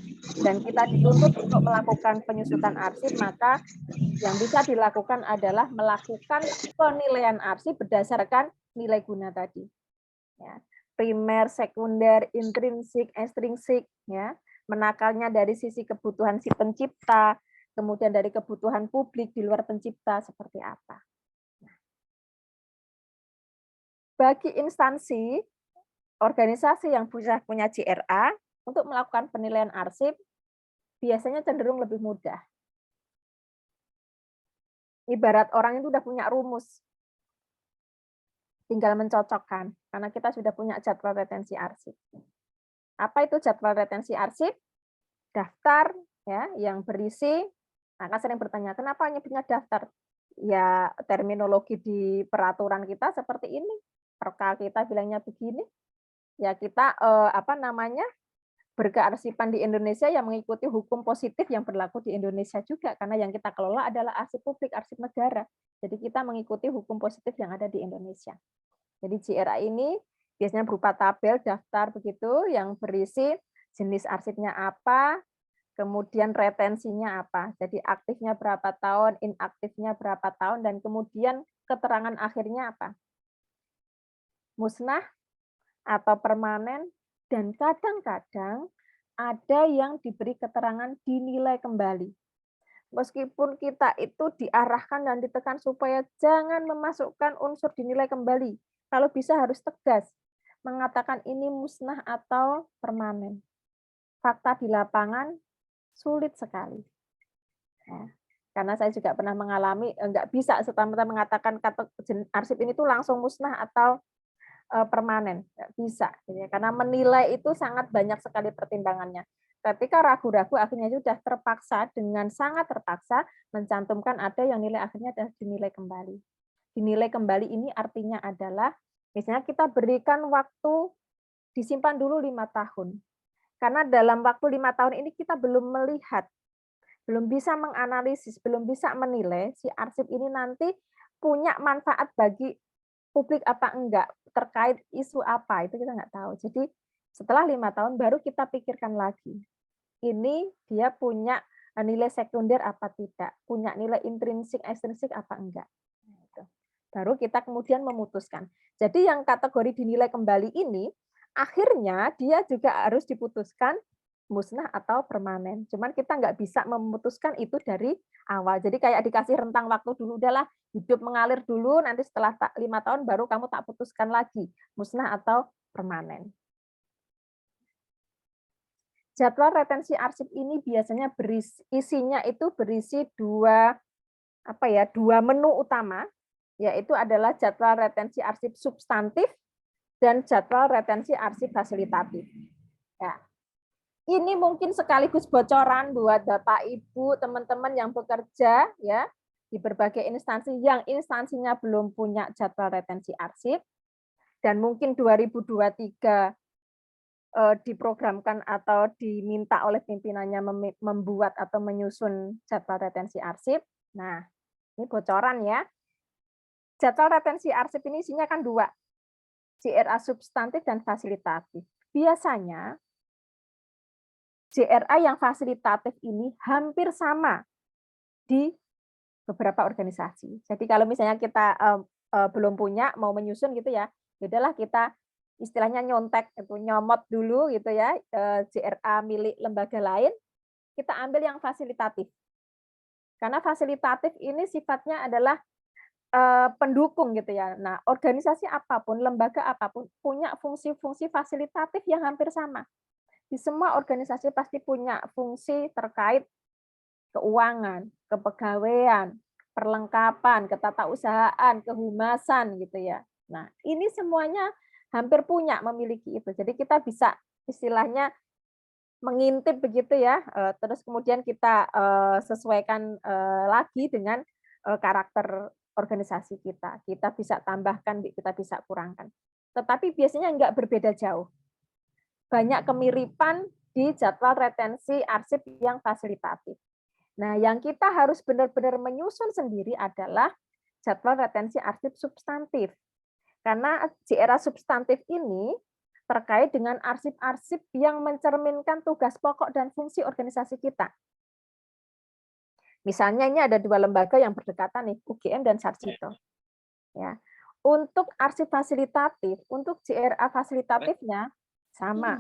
dan kita dituntut untuk melakukan penyusutan arsip, maka yang bisa dilakukan adalah melakukan penilaian arsip berdasarkan nilai guna tadi. Ya. Primer, sekunder, intrinsik, ekstrinsik, ya. Menakalnya dari sisi kebutuhan si pencipta, kemudian dari kebutuhan publik di luar pencipta seperti apa. Bagi instansi, organisasi yang punya JRA, untuk melakukan penilaian arsip, biasanya cenderung lebih mudah. Ibarat orang itu udah punya rumus, tinggal mencocokkan, karena kita sudah punya jadwal retensi arsip. Apa itu jadwal retensi arsip? Daftar ya yang berisi, maka sering bertanya, kenapa hanya punya daftar? Ya terminologi di peraturan kita seperti ini, perkal kita bilangnya begini, ya kita berkearsipan di Indonesia yang mengikuti hukum positif yang berlaku di Indonesia juga, karena yang kita kelola adalah arsip publik, arsip negara. Jadi kita mengikuti hukum positif yang ada di Indonesia. Jadi JRA ini biasanya berupa tabel, daftar begitu, yang berisi jenis arsipnya apa, kemudian retensinya apa. Jadi aktifnya berapa tahun, inaktifnya berapa tahun, dan kemudian keterangan akhirnya apa. musnah atau permanen, dan kadang-kadang ada yang diberi keterangan dinilai kembali. Meskipun kita itu diarahkan dan ditekan supaya jangan memasukkan unsur dinilai kembali. Kalau bisa harus tegas, mengatakan ini musnah atau permanen. Fakta di lapangan sulit sekali. Ya, karena saya juga pernah mengalami, nggak bisa serta-merta mengatakan arsip ini tuh langsung musnah atau permanen, nggak bisa, gitu ya. Karena menilai itu sangat banyak sekali pertimbangannya. Ketika ragu-ragu, akhirnya sudah terpaksa, dengan sangat terpaksa, mencantumkan ada yang nilai akhirnya adalah dinilai kembali. Dinilai kembali ini artinya adalah, misalnya kita berikan waktu, disimpan dulu 5 tahun. Karena dalam waktu 5 tahun ini kita belum melihat, belum bisa menganalisis, belum bisa menilai si arsip ini nanti punya manfaat bagi publik apa enggak, terkait isu apa, itu kita nggak tahu. Jadi setelah 5 tahun baru kita pikirkan lagi, ini dia punya nilai sekunder apa tidak, punya nilai intrinsik, ekstrinsik apa enggak. Nah, itu. Baru kita kemudian memutuskan. Jadi yang kategori dinilai kembali ini, akhirnya dia juga harus diputuskan musnah atau permanen. Cuman kita nggak bisa memutuskan itu dari awal. Jadi kayak dikasih rentang waktu dulu, udahlah hidup mengalir dulu, nanti setelah 5 tahun baru kamu tak putuskan lagi, musnah atau permanen. Jadwal retensi arsip ini biasanya isinya itu berisi dua menu utama, yaitu adalah jadwal retensi arsip substantif dan jadwal retensi arsip fasilitatif. Ya. Ini mungkin sekaligus bocoran buat Bapak, Ibu, teman-teman yang bekerja ya di berbagai instansi yang instansinya belum punya jadwal retensi arsip, dan mungkin 2023 diprogramkan atau diminta oleh pimpinannya membuat atau menyusun jadwal retensi arsip. Nah, ini bocoran ya. Jadwal retensi arsip ini isinya kan dua, JRA substantif dan fasilitatif. Biasanya JRA yang fasilitatif ini hampir sama di beberapa organisasi. Jadi kalau misalnya kita belum punya, mau menyusun gitu ya, udahlah kita istilahnya nyontek, itu nyomot dulu gitu ya, JRA milik lembaga lain, kita ambil yang fasilitatif. Karena fasilitatif ini sifatnya adalah pendukung gitu ya. Nah, organisasi apapun, lembaga apapun punya fungsi-fungsi fasilitatif yang hampir sama. Di semua organisasi pasti punya fungsi terkait keuangan, kepegawaian, perlengkapan, ketatausahaan, kehumasan gitu ya. Nah, ini semuanya hampir punya, memiliki itu. Jadi kita bisa istilahnya mengintip begitu ya, terus kemudian kita sesuaikan lagi dengan karakter organisasi kita. Kita bisa tambahkan, kita bisa kurangkan. Tetapi biasanya enggak berbeda jauh. Banyak kemiripan di jadwal retensi arsip yang fasilitatif. Nah, yang kita harus benar-benar menyusun sendiri adalah jadwal retensi arsip substantif. Karena JRA substantif ini terkait dengan arsip-arsip yang mencerminkan tugas pokok dan fungsi organisasi kita. Misalnya ini ada dua lembaga yang berdekatan nih, UGM dan Sarjito. Ya. Untuk arsip fasilitatif, untuk JRA fasilitatifnya sama.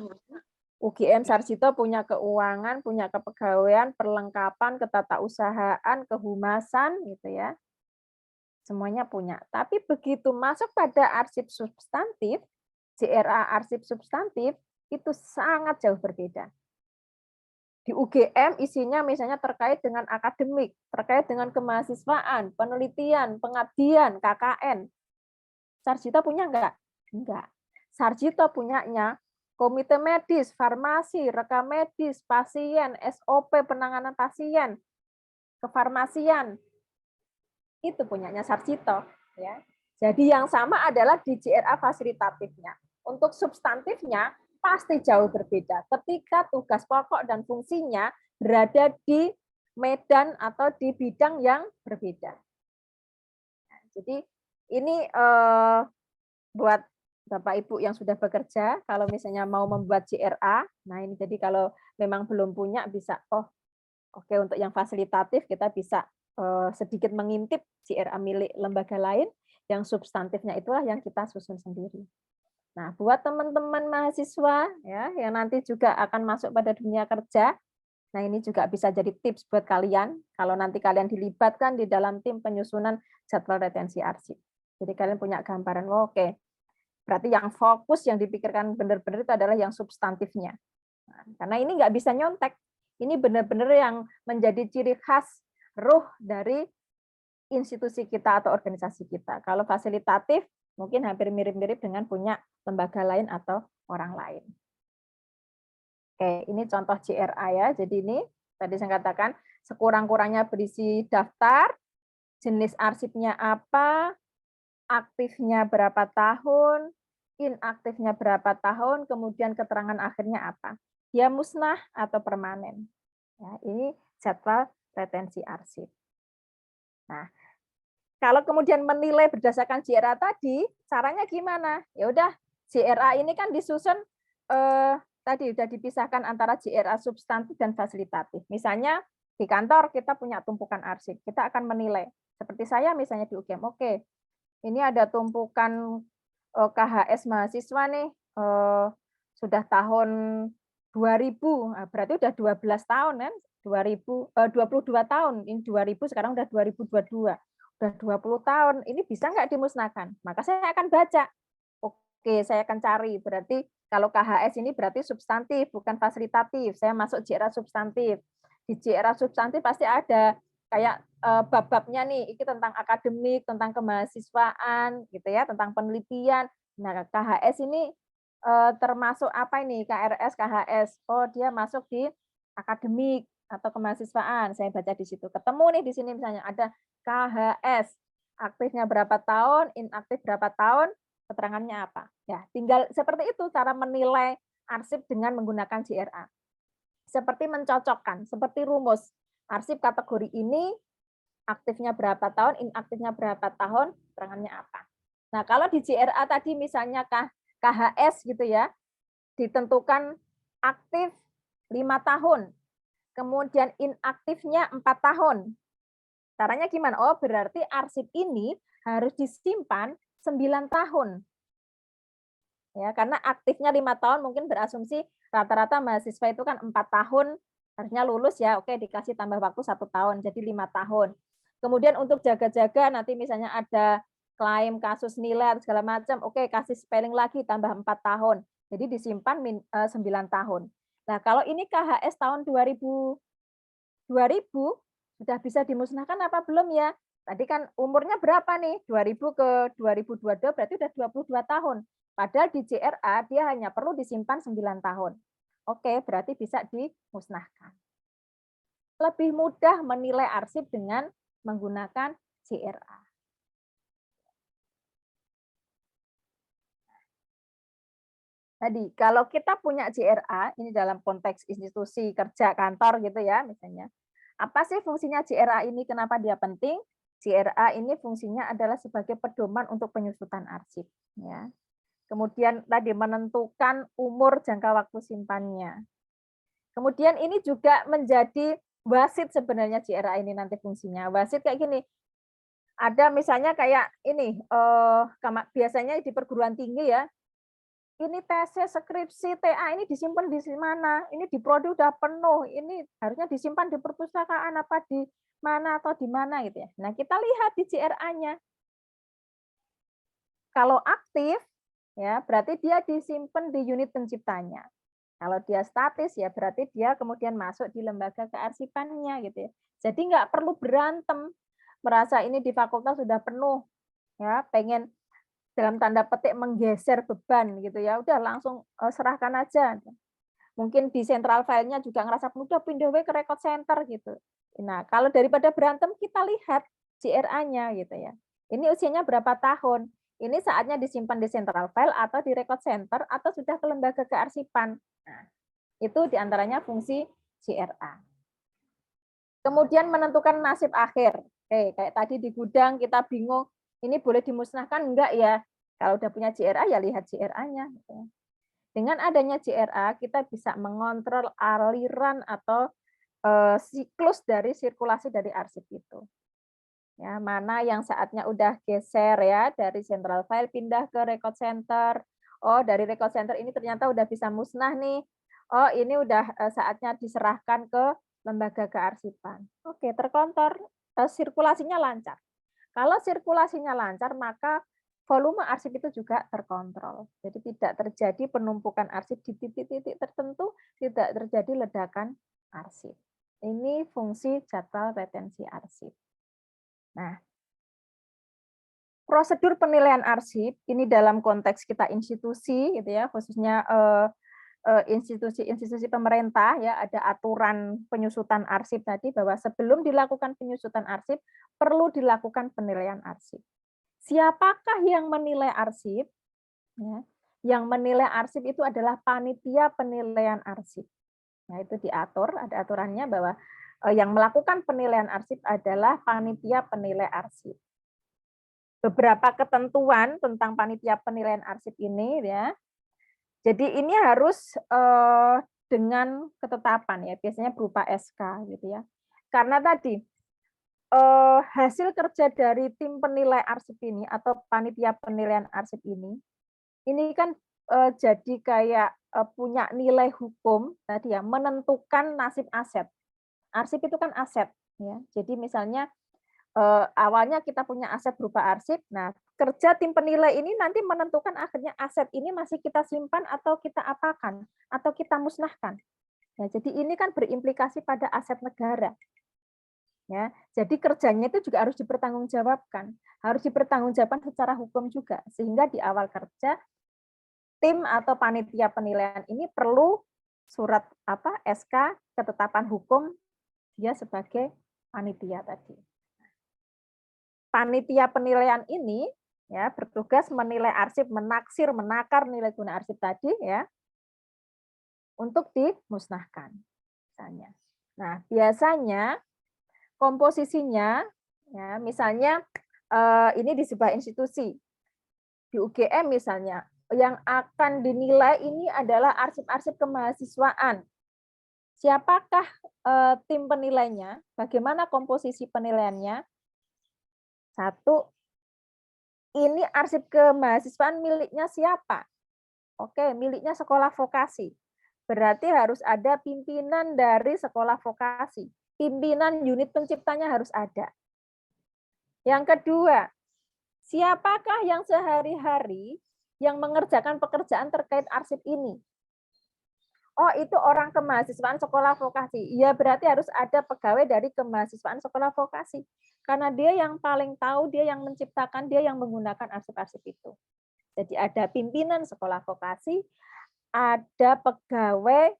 UGM Sarjito punya keuangan, punya kepegawaian, perlengkapan, ketatausahaan, kehumasan gitu ya. Semuanya punya. Tapi begitu masuk pada arsip substantif, JRA arsip substantif itu sangat jauh berbeda. Di UGM isinya misalnya terkait dengan akademik, terkait dengan kemahasiswaan, penelitian, pengabdian, KKN. Sarjito punya enggak? Enggak. Sarjito punyanya komite medis, farmasi, rekam medis, pasien, SOP penanganan pasien, kefarmasian. Itu punyanya Sarjito. Ya. Jadi yang sama adalah di JRA fasilitatifnya. Untuk substantifnya pasti jauh berbeda ketika tugas pokok dan fungsinya berada di medan atau di bidang yang berbeda. Nah, jadi ini buat Bapak Ibu yang sudah bekerja, kalau misalnya mau membuat JRA, nah ini jadi kalau memang belum punya bisa, oke, untuk yang fasilitatif kita bisa sedikit mengintip JRA milik lembaga lain. Yang substantifnya itulah yang kita susun sendiri. Nah, buat teman-teman mahasiswa ya yang nanti juga akan masuk pada dunia kerja, nah ini juga bisa jadi tips buat kalian kalau nanti kalian dilibatkan di dalam tim penyusunan jadwal retensi arsip. Jadi kalian punya gambaran, oh, oke, berarti yang fokus yang dipikirkan benar-benar itu adalah yang substantifnya. Nah, karena ini nggak bisa nyontek. Ini benar-benar yang menjadi ciri khas ruh dari institusi kita atau organisasi kita. Kalau fasilitatif mungkin hampir mirip-mirip dengan punya lembaga lain atau orang lain. Oke, ini contoh JRA ya. Jadi ini tadi saya katakan sekurang-kurangnya berisi daftar, jenis arsipnya apa, aktifnya berapa tahun, inaktifnya berapa tahun, kemudian keterangan akhirnya apa. Dia musnah atau permanen. Ya, ini jadwal retensi arsip. Nah, kalau kemudian menilai berdasarkan JRA tadi, caranya gimana? Ya udah, JRA ini kan disusun tadi udah dipisahkan antara JRA substantif dan fasilitatif. Misalnya di kantor kita punya tumpukan arsip, kita akan menilai. Seperti saya misalnya di UGM, oke, ini ada tumpukan KHS mahasiswa nih, sudah tahun 2000, berarti udah 12 tahun kan, 22 tahun, ini 2000 sekarang udah 2022. Udah 20 tahun, ini bisa nggak dimusnahkan? Maka saya akan baca. Oke, saya akan cari. Berarti kalau KHS ini berarti substantif, bukan fasilitatif. Saya masuk JRA substantif. Di JRA substantif pasti ada kayak bab-babnya nih, ini tentang akademik, tentang kemahasiswaan, gitu ya, tentang penelitian. Nah, KHS ini termasuk apa ini? KRS, KHS. Oh, dia masuk di akademik atau kemahasiswaan. Saya baca di situ. Ketemu nih di sini misalnya ada KHS, aktifnya berapa tahun, inaktif berapa tahun, keterangannya apa. Ya, tinggal seperti itu cara menilai arsip dengan menggunakan JRA. Seperti mencocokkan, seperti rumus. Arsip kategori ini aktifnya berapa tahun, inaktifnya berapa tahun, keterangannya apa. Nah, kalau di JRA tadi misalnya KHS gitu ya, ditentukan aktif 5 tahun, kemudian inaktifnya 4 tahun. Caranya gimana? Oh, berarti arsip ini harus disimpan 9 tahun. Ya, karena aktifnya 5 tahun mungkin berasumsi rata-rata mahasiswa itu kan 4 tahun harusnya lulus ya. Oke, dikasih tambah waktu 1 tahun jadi 5 tahun. Kemudian untuk jaga-jaga nanti misalnya ada klaim kasus nilai atau segala macam, oke kasih spelling lagi tambah 4 tahun. Jadi disimpan 9 tahun. Nah, kalau ini KHS tahun 2000 sudah bisa dimusnahkan apa belum ya? Tadi kan umurnya berapa nih? 2000 ke 2022 berarti udah 22 tahun. Padahal di JRA dia hanya perlu disimpan 9 tahun. Oke, berarti bisa dimusnahkan. Lebih mudah menilai arsip dengan menggunakan JRA. Tadi, kalau kita punya JRA, ini dalam konteks institusi kerja kantor gitu ya, misalnya. Apa sih fungsinya JRA ini? Kenapa dia penting? JRA ini fungsinya adalah sebagai pedoman untuk penyusutan arsip. Ya. Kemudian tadi menentukan umur jangka waktu simpannya. Kemudian ini juga menjadi wasit sebenarnya JRA ini nanti fungsinya. Wasit kayak gini, ada misalnya kayak ini, biasanya di perguruan tinggi ya, ini tesis, skripsi, TA ini disimpan di mana? Ini di prodi udah penuh, ini harusnya disimpan di perpustakaan apa di mana atau di mana gitu ya. Nah, kita lihat di JRA-nya. Kalau aktif ya berarti dia disimpan di unit penciptanya. Kalau dia statis ya berarti dia kemudian masuk di lembaga kearsipannya gitu ya. Jadi nggak perlu berantem merasa ini di fakultas sudah penuh ya, pengen dalam tanda petik menggeser beban gitu ya, udah langsung serahkan aja. Mungkin di central file-nya juga ngerasa udah pindah ke record center gitu. Nah, kalau daripada berantem kita lihat JRA-nya gitu ya. Ini usianya berapa tahun? Ini saatnya disimpan di central file atau di record center atau sudah ke lembaga kearsipan. Nah, itu diantaranya fungsi JRA. Kemudian menentukan nasib akhir. Kayak tadi di gudang kita bingung, ini boleh dimusnahkan enggak ya? Kalau udah punya JRA ya lihat JRA-nya. Dengan adanya JRA kita bisa mengontrol aliran atau siklus dari sirkulasi dari arsip itu. Ya, mana yang saatnya udah geser ya dari central file pindah ke record center. Oh, dari record center ini ternyata udah bisa musnah nih. Oh, ini udah saatnya diserahkan ke lembaga kearsipan. Oke, terkontrol, sirkulasinya lancar. Kalau sirkulasinya lancar, maka volume arsip itu juga terkontrol. Jadi tidak terjadi penumpukan arsip di titik-titik tertentu, tidak terjadi ledakan arsip. Ini fungsi jadwal retensi arsip. Nah, prosedur penilaian arsip ini dalam konteks kita institusi gitu ya, khususnya institusi-institusi pemerintah ya, ada aturan penyusutan arsip tadi bahwa sebelum dilakukan penyusutan arsip perlu dilakukan penilaian arsip. Siapakah yang menilai arsip? Ya, yang menilai arsip itu adalah panitia penilaian arsip. Nah, itu diatur, ada aturannya bahwa yang melakukan penilaian arsip adalah panitia penilai arsip. Beberapa ketentuan tentang panitia penilaian arsip ini ya. Jadi ini harus dengan ketetapan ya, biasanya berupa SK gitu ya. Karena tadi hasil kerja dari tim penilai arsip ini atau panitia penilaian arsip ini kan jadi kayak punya nilai hukum tadi ya, menentukan nasib aset. Arsip itu kan aset ya. Jadi misalnya awalnya kita punya aset berupa arsip. Nah, kerja tim penilai ini nanti menentukan akhirnya aset ini masih kita simpan atau kita apakan, atau kita musnahkan. Nah, jadi ini kan berimplikasi pada aset negara. Ya, jadi kerjanya itu juga harus dipertanggungjawabkan, harus dipertanggungjawabkan secara hukum juga, sehingga di awal kerja tim atau panitia penilaian ini perlu surat SK ketetapan hukum dia sebagai panitia tadi. Panitia penilaian ini ya bertugas menilai arsip, menaksir, menakar nilai guna arsip tadi ya untuk dimusnahkan misalnya. Nah, biasanya komposisinya ya misalnya ini di sebuah institusi di UGM misalnya yang akan dinilai ini adalah arsip-arsip kemahasiswaan. Siapakah tim penilainya? Bagaimana komposisi penilaiannya? Satu, ini arsip kemahasiswaan miliknya siapa? Oke, miliknya sekolah vokasi. Berarti harus ada pimpinan dari sekolah vokasi. Pimpinan unit penciptanya harus ada. Yang kedua, siapakah yang sehari-hari yang mengerjakan pekerjaan terkait arsip ini? Oh, itu orang kemahasiswaan sekolah vokasi. Ya, berarti harus ada pegawai dari kemahasiswaan sekolah vokasi. Karena dia yang paling tahu, dia yang menciptakan, dia yang menggunakan arsip-arsip itu. Jadi ada pimpinan sekolah vokasi, ada pegawai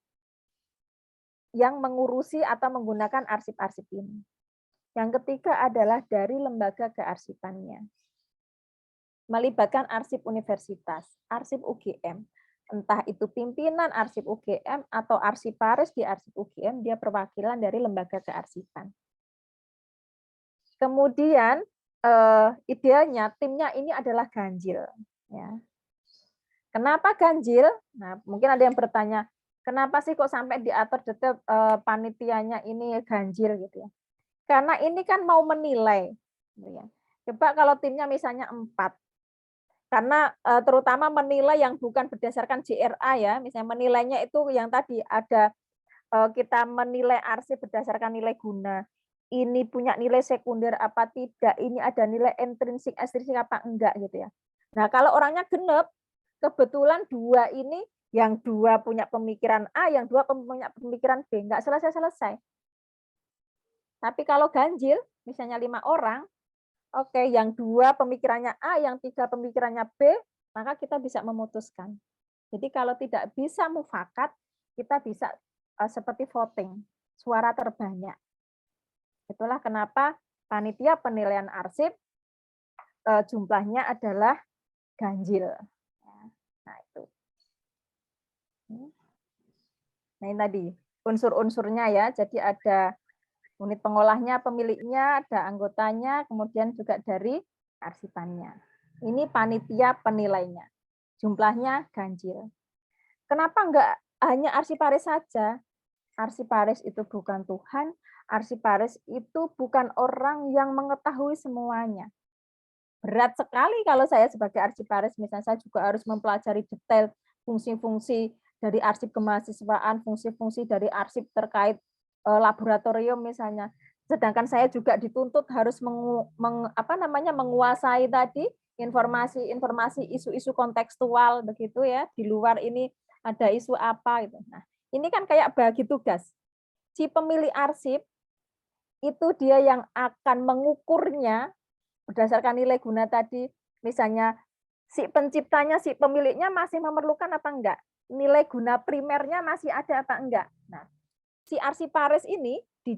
yang mengurusi atau menggunakan arsip-arsip ini. Yang ketiga adalah dari lembaga kearsipannya. Melibatkan arsip universitas, arsip UGM. Entah itu pimpinan arsip UGM atau arsiparis di arsip UGM, dia perwakilan dari lembaga kearsipan. Kemudian idealnya timnya ini adalah ganjil. Ya. Kenapa ganjil? Nah, mungkin ada yang bertanya, kenapa sih kok sampai diatur detail panitianya ini ganjil gitu ya? Karena ini kan mau menilai. Gitu ya. Coba kalau timnya misalnya 4, karena terutama menilai yang bukan berdasarkan JRA ya, misalnya menilainya itu yang tadi ada kita menilai arsip berdasarkan nilai guna. Ini punya nilai sekunder apa tidak, ini ada nilai intrinsik, ekstrinsik apa enggak gitu ya. Nah, kalau orangnya genep, kebetulan 2 ini yang 2 punya pemikiran A, yang 2 punya pemikiran B, enggak selesai-selesai. Tapi kalau ganjil, misalnya 5 orang, oke, yang 2 pemikirannya A, yang 3 pemikirannya B, maka kita bisa memutuskan. Jadi kalau tidak bisa mufakat, kita bisa seperti voting, suara terbanyak. Itulah kenapa panitia penilaian arsip jumlahnya adalah ganjil. Nah, itu. Nah, ini tadi unsur-unsurnya ya. Jadi ada unit pengolahnya, pemiliknya, ada anggotanya, kemudian juga dari arsipannya. Ini panitia penilainya. Jumlahnya ganjil. Kenapa enggak hanya arsiparis saja? arsiparis itu bukan Tuhan, arsiparis itu bukan orang yang mengetahui semuanya. Berat sekali kalau saya sebagai arsiparis, misalnya saya juga harus mempelajari detail fungsi-fungsi dari arsip kemahasiswaan, fungsi-fungsi dari arsip terkait laboratorium misalnya. Sedangkan saya juga dituntut harus menguasai tadi informasi-informasi isu-isu kontekstual begitu ya. Di luar ini ada isu apa gitu. Nah, ini kan kayak bagi tugas. Si pemilik arsip itu dia yang akan mengukurnya berdasarkan nilai guna tadi, misalnya si penciptanya, si pemiliknya masih memerlukan apa enggak? Nilai guna primernya masih ada apa enggak? Nah, si arsiparis ini di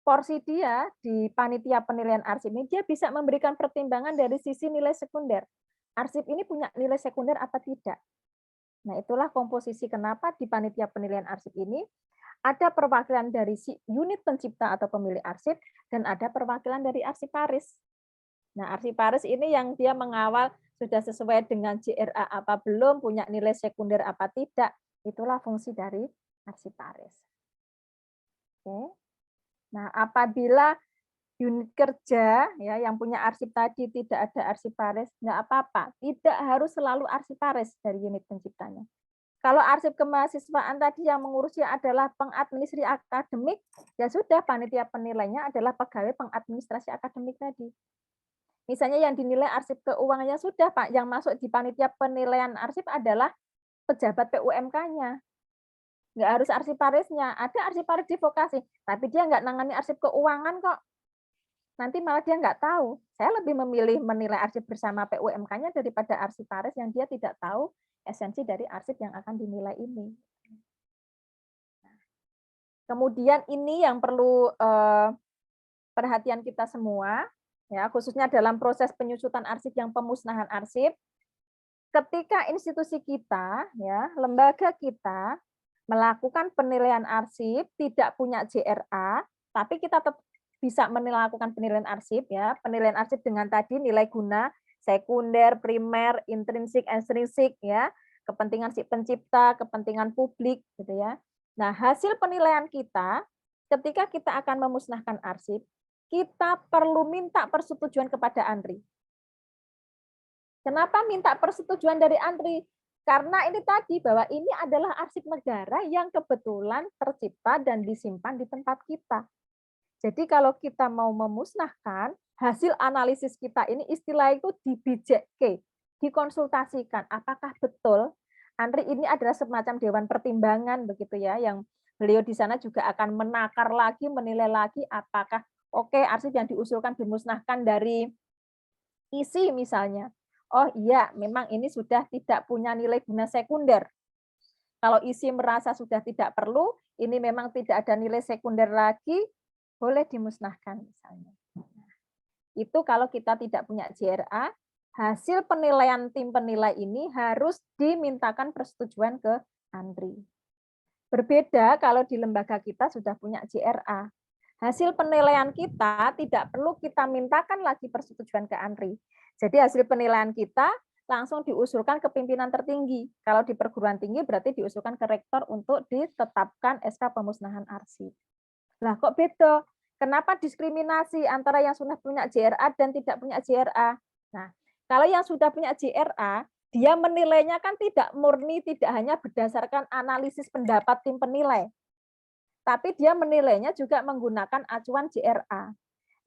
porsi dia di panitia penilaian arsip ini dia bisa memberikan pertimbangan dari sisi nilai sekunder. Arsip ini punya nilai sekunder apa tidak? Nah, itulah komposisi kenapa di panitia penilaian arsip ini ada perwakilan dari si unit pencipta atau pemilik arsip dan ada perwakilan dari arsiparis. Nah, arsiparis ini yang dia mengawal sudah sesuai dengan JRA apa belum, punya nilai sekunder apa tidak. Itulah fungsi dari arsiparis. Oke. Nah, apabila unit kerja ya yang punya arsip tadi tidak ada arsiparis, nggak apa-apa. Tidak harus selalu arsiparis dari unit penciptanya. Kalau arsip kemahasiswaan tadi yang mengurusnya adalah pengadministrasi akademik, ya sudah panitia penilainya adalah pegawai pengadministrasi akademik tadi. Misalnya yang dinilai arsip keuangannya sudah Pak, yang masuk di panitia penilaian arsip adalah pejabat PUMK-nya. Nggak harus arsiparisnya, ada arsiparis di vokasi, tapi dia nggak nangani arsip keuangan kok. Nanti malah dia nggak tahu. Saya lebih memilih menilai arsip bersama PUMK-nya daripada arsiparis yang dia tidak tahu esensi dari arsip yang akan dinilai ini. Kemudian ini yang perlu perhatian kita semua, ya khususnya dalam proses penyusutan arsip yang pemusnahan arsip. Ketika institusi kita, ya lembaga kita melakukan penilaian arsip tidak punya JRA, tapi kita tetap bisa melakukan penilaian arsip ya, penilaian arsip dengan tadi nilai guna sekunder, primer, intrinsik, ekstrinsik ya, kepentingan si pencipta, kepentingan publik gitu ya. Nah, hasil penilaian kita ketika kita akan memusnahkan arsip, kita perlu minta persetujuan kepada ANRI. Kenapa minta persetujuan dari ANRI? Karena ini tadi bahwa ini adalah arsip negara yang kebetulan tercipta dan disimpan di tempat kita. Jadi kalau kita mau memusnahkan, hasil analisis kita ini istilah itu di-BJK, dikonsultasikan apakah betul ANRI ini adalah semacam dewan pertimbangan begitu ya, yang beliau di sana juga akan menakar lagi, menilai lagi apakah oke arsip yang diusulkan dimusnahkan dari isi misalnya. Oh iya, memang ini sudah tidak punya nilai guna sekunder. Kalau isi merasa sudah tidak perlu, ini memang tidak ada nilai sekunder lagi, boleh dimusnahkan misalnya. Itu kalau kita tidak punya JRA, hasil penilaian tim penilai ini harus dimintakan persetujuan ke ANRI. Berbeda kalau di lembaga kita sudah punya JRA. Hasil penilaian kita tidak perlu kita mintakan lagi persetujuan ke ANRI. Jadi hasil penilaian kita langsung diusulkan ke pimpinan tertinggi. Kalau di perguruan tinggi berarti diusulkan ke rektor untuk ditetapkan SK pemusnahan arsip. Lah kok beda? Kenapa diskriminasi antara yang sudah punya JRA dan tidak punya JRA? Nah, kalau yang sudah punya JRA, dia menilainya kan tidak murni, tidak hanya berdasarkan analisis pendapat tim penilai, tapi dia menilainya juga menggunakan acuan JRA.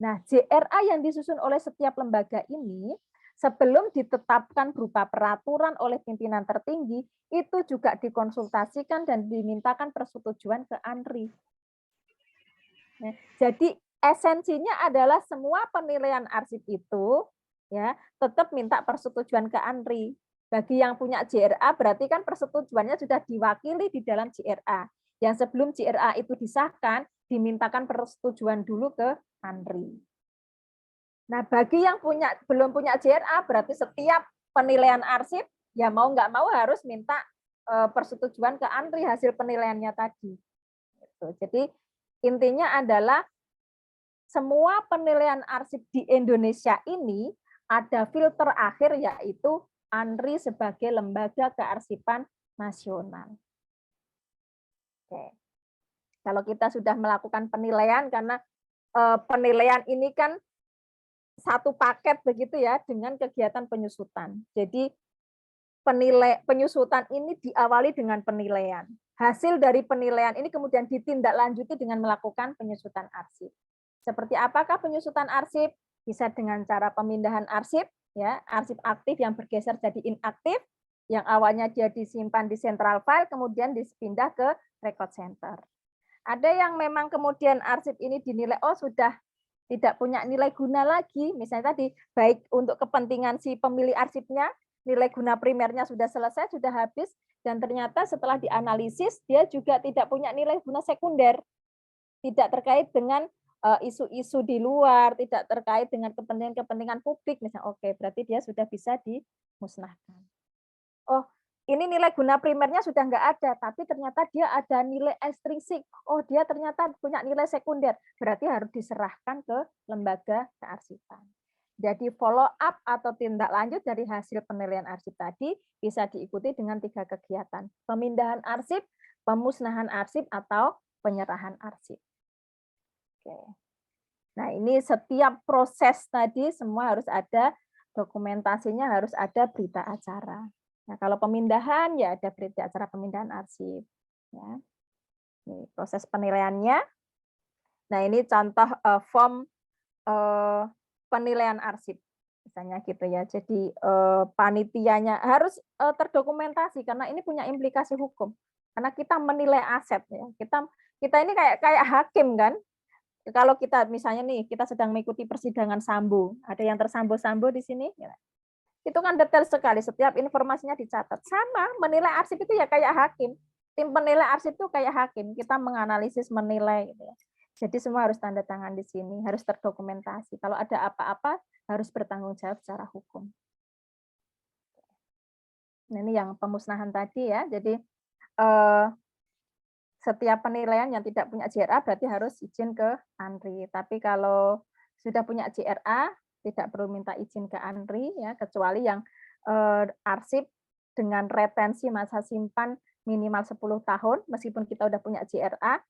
Nah, JRA yang disusun oleh setiap lembaga ini, sebelum ditetapkan berupa peraturan oleh pimpinan tertinggi, itu juga dikonsultasikan dan dimintakan persetujuan ke ANRI. Jadi esensinya adalah semua penilaian arsip itu ya tetap minta persetujuan ke ANRI. Bagi yang punya JRA berarti kan persetujuannya sudah diwakili di dalam JRA. Yang sebelum JRA itu disahkan dimintakan persetujuan dulu ke ANRI. Nah, bagi yang belum punya JRA berarti setiap penilaian arsip ya mau nggak mau harus minta persetujuan ke ANRI hasil penilaiannya tadi. Jadi intinya adalah semua penilaian arsip di Indonesia ini ada filter akhir yaitu ANRI sebagai lembaga kearsipan nasional. Oke. Kalau kita sudah melakukan penilaian, karena penilaian ini kan satu paket begitu ya dengan kegiatan penyusutan. Jadi penyusutan ini diawali dengan penilaian. Hasil dari penilaian ini kemudian ditindaklanjuti dengan melakukan penyusutan arsip. Seperti apakah penyusutan arsip? Bisa dengan cara pemindahan arsip, ya, arsip aktif yang bergeser jadi inaktif, yang awalnya dia disimpan di central file, kemudian dipindah ke record center. Ada yang memang kemudian arsip ini dinilai, oh sudah tidak punya nilai guna lagi, misalnya tadi, baik untuk kepentingan si pemilik arsipnya, nilai guna primernya sudah selesai, sudah habis, dan ternyata setelah dianalisis, dia juga tidak punya nilai guna sekunder, tidak terkait dengan isu-isu di luar, tidak terkait dengan kepentingan-kepentingan publik, misalnya, oke, berarti dia sudah bisa dimusnahkan. Oh, ini nilai guna primernya sudah nggak ada, tapi ternyata dia ada nilai ekstrinsik. Oh, dia ternyata punya nilai sekunder, berarti harus diserahkan ke lembaga kearsipan. Jadi follow up atau tindak lanjut dari hasil penilaian arsip tadi bisa diikuti dengan 3 kegiatan: pemindahan arsip, pemusnahan arsip, atau penyerahan arsip. Oke. Nah, ini setiap proses tadi semua harus ada dokumentasinya, harus ada berita acara. Nah, kalau pemindahan ya ada berita acara pemindahan arsip. Ya. Ini proses penilaiannya. Nah, ini contoh form penilaian arsip, misalnya gitu ya. Jadi panitianya harus terdokumentasi karena ini punya implikasi hukum. Karena kita menilai aset ya. Kita ini kayak hakim kan. Kalau kita misalnya nih, kita sedang mengikuti persidangan Sambo, ada yang tersambo-sambo di sini, ya. Itu kan detail sekali, setiap informasinya dicatat. Sama, menilai arsip itu ya kayak hakim. Tim penilai arsip itu kayak hakim, kita menganalisis, menilai. Gitu ya. Jadi semua harus tanda tangan di sini, harus terdokumentasi. Kalau ada apa-apa, harus bertanggung jawab secara hukum. Nah, ini yang pemusnahan tadi ya, jadi setiap penilaian yang tidak punya JRA berarti harus izin ke ANRI. Tapi kalau sudah punya JRA, tidak perlu minta izin ke ANRI, ya, kecuali yang arsip dengan retensi masa simpan minimal 10 tahun, meskipun kita udah punya JRA,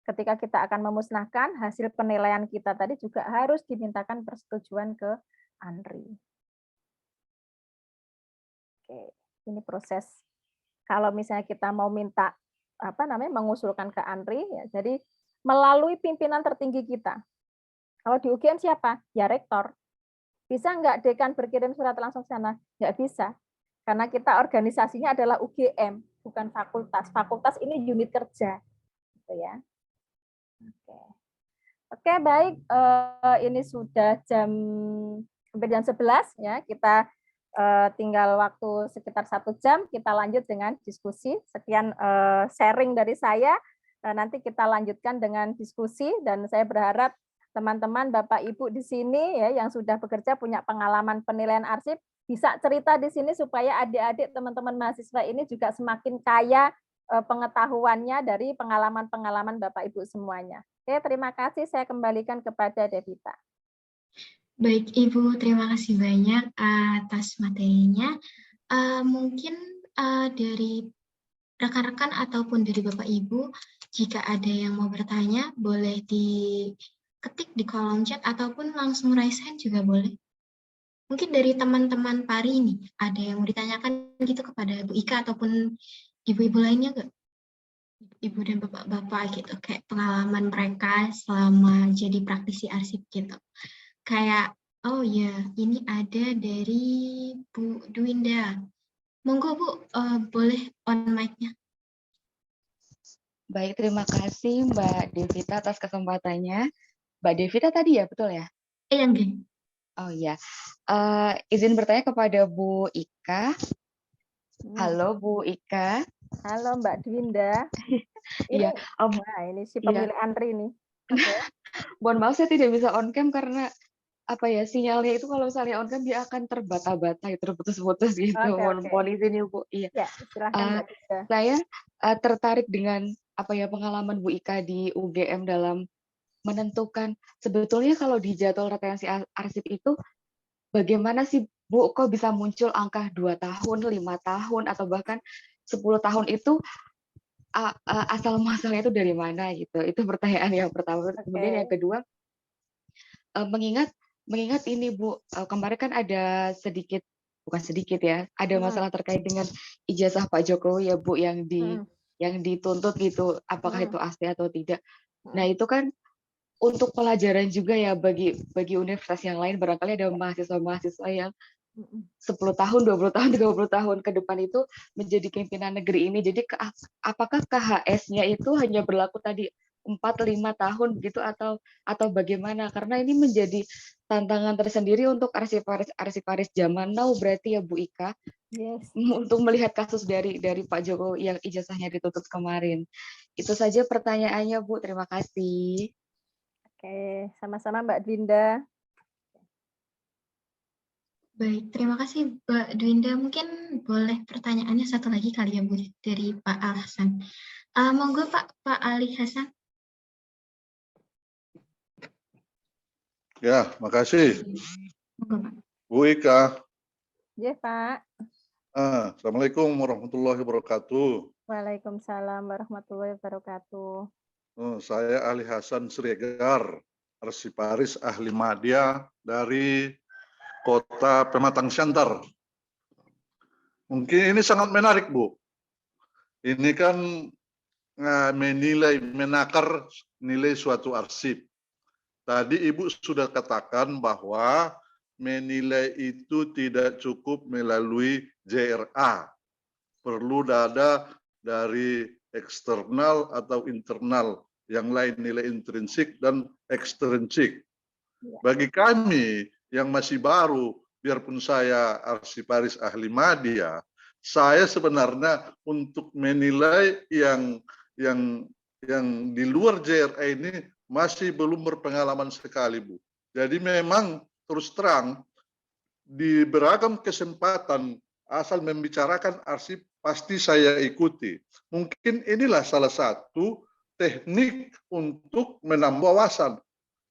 ketika kita akan memusnahkan, hasil penilaian kita tadi juga harus dimintakan persetujuan ke ANRI. Oke, ini proses. Kalau misalnya kita mau minta mengusulkan ke ANRI, ya, jadi melalui pimpinan tertinggi kita. Kalau di UGM siapa? Ya rektor. Bisa nggak dekan berkirim surat langsung ke sana? Nggak bisa. Karena kita organisasinya adalah UGM, bukan fakultas. Fakultas ini unit kerja. Gitu ya. Oke, baik. Ini sudah hampir jam 11 ya. Kita tinggal waktu sekitar 1 jam, kita lanjut dengan diskusi. Sekian sharing dari saya. Nanti kita lanjutkan dengan diskusi, dan saya berharap teman-teman Bapak Ibu di sini ya yang sudah bekerja punya pengalaman penilaian arsip bisa cerita di sini supaya adik-adik teman-teman mahasiswa ini juga semakin kaya pengetahuannya dari pengalaman-pengalaman Bapak Ibu semuanya. Oke, terima kasih. Saya kembalikan kepada Devita. Baik, Ibu, terima kasih banyak atas materinya. Mungkin dari rekan-rekan ataupun dari Bapak Ibu, jika ada yang mau bertanya, boleh diketik di kolom chat ataupun langsung raise hand juga boleh. Mungkin dari teman-teman Pari ini, ada yang mau ditanyakan gitu kepada Bu Ika ataupun ibu-ibu lainnya nggak? Ibu dan bapak-bapak gitu, kayak pengalaman mereka selama jadi praktisi arsip gitu. Kayak, oh ya, ini ada dari Bu Dwinda. Monggo Bu, boleh on mic-nya. Baik, terima kasih Mbak Devita atas kesempatannya. Mbak Devita tadi ya, betul ya? Iya, enggak. Oh iya, izin bertanya kepada Bu Ika. Halo Bu Ika. Halo Mbak Dwinda. Iya. Ini si pemilik ANRI nih. Okay. Mohon maaf saya tidak bisa on cam karena sinyalnya itu kalau misalnya on cam dia akan terbata-bata, terputus-putus gitu. Mohon izin ya Bu. Iya. Ya, silakan Mbak Dwinda. Saya tertarik dengan pengalaman Bu Ika di UGM dalam menentukan sebetulnya kalau di jadwal retensi arsip itu bagaimana sih Bu kok bisa muncul angka 2 tahun, 5 tahun atau bahkan 10 tahun itu asal muasalnya itu dari mana gitu. Itu pertanyaan yang pertama. Kemudian yang Oke. kedua, mengingat ini Bu, kemarin kan ada sedikit, bukan sedikit ya, ada Mm, masalah terkait dengan ijazah Pak Jokowi ya Bu, mm, yang dituntut gitu, apakah mm, itu asli atau tidak. Nah mm, itu kan untuk pelajaran juga ya bagi universitas yang lain, barangkali ada mahasiswa-mahasiswa yang mm. 10 tahun, 20 tahun, 30 tahun ke depan itu menjadi pimpinan negeri ini. Jadi apakah KHS-nya itu hanya berlaku tadi 4-5 tahun begitu atau bagaimana? Karena ini menjadi tantangan tersendiri untuk arsiparis zaman now berarti ya Bu Ika, Yes. untuk melihat kasus dari Pak Jokowi yang ijazahnya ditutup kemarin. Itu saja pertanyaannya Bu, terima kasih. Oke, sama-sama Mbak Dinda. Baik, terima kasih Mbak Dwinda. Mungkin boleh pertanyaannya satu lagi kali ya Bu, dari Pak Al Hasan. Monggo Pak Ali Hasan. Ya, makasih. Monggo Pak. Bu Ika. Ya, Pak. Assalamualaikum warahmatullahi wabarakatuh. Waalaikumsalam warahmatullahi wabarakatuh. Saya Ali Hasan Siregar, arsiparis ahli media dari Kota Pematang Siantar. Mungkin ini sangat menarik, Bu. Ini kan menakar nilai suatu arsip. Tadi Ibu sudah katakan bahwa menilai itu tidak cukup melalui JRA. Perlu ada dari eksternal atau internal, yang lain nilai intrinsik dan ekstrinsik. Bagi kami yang masih baru, biarpun saya arsiparis ahli media, saya sebenarnya untuk menilai yang di luar JRA ini masih belum berpengalaman sekali, Bu. Jadi memang terus terang di beragam kesempatan asal membicarakan arsip pasti saya ikuti. Mungkin inilah salah satu teknik untuk menambah wawasan.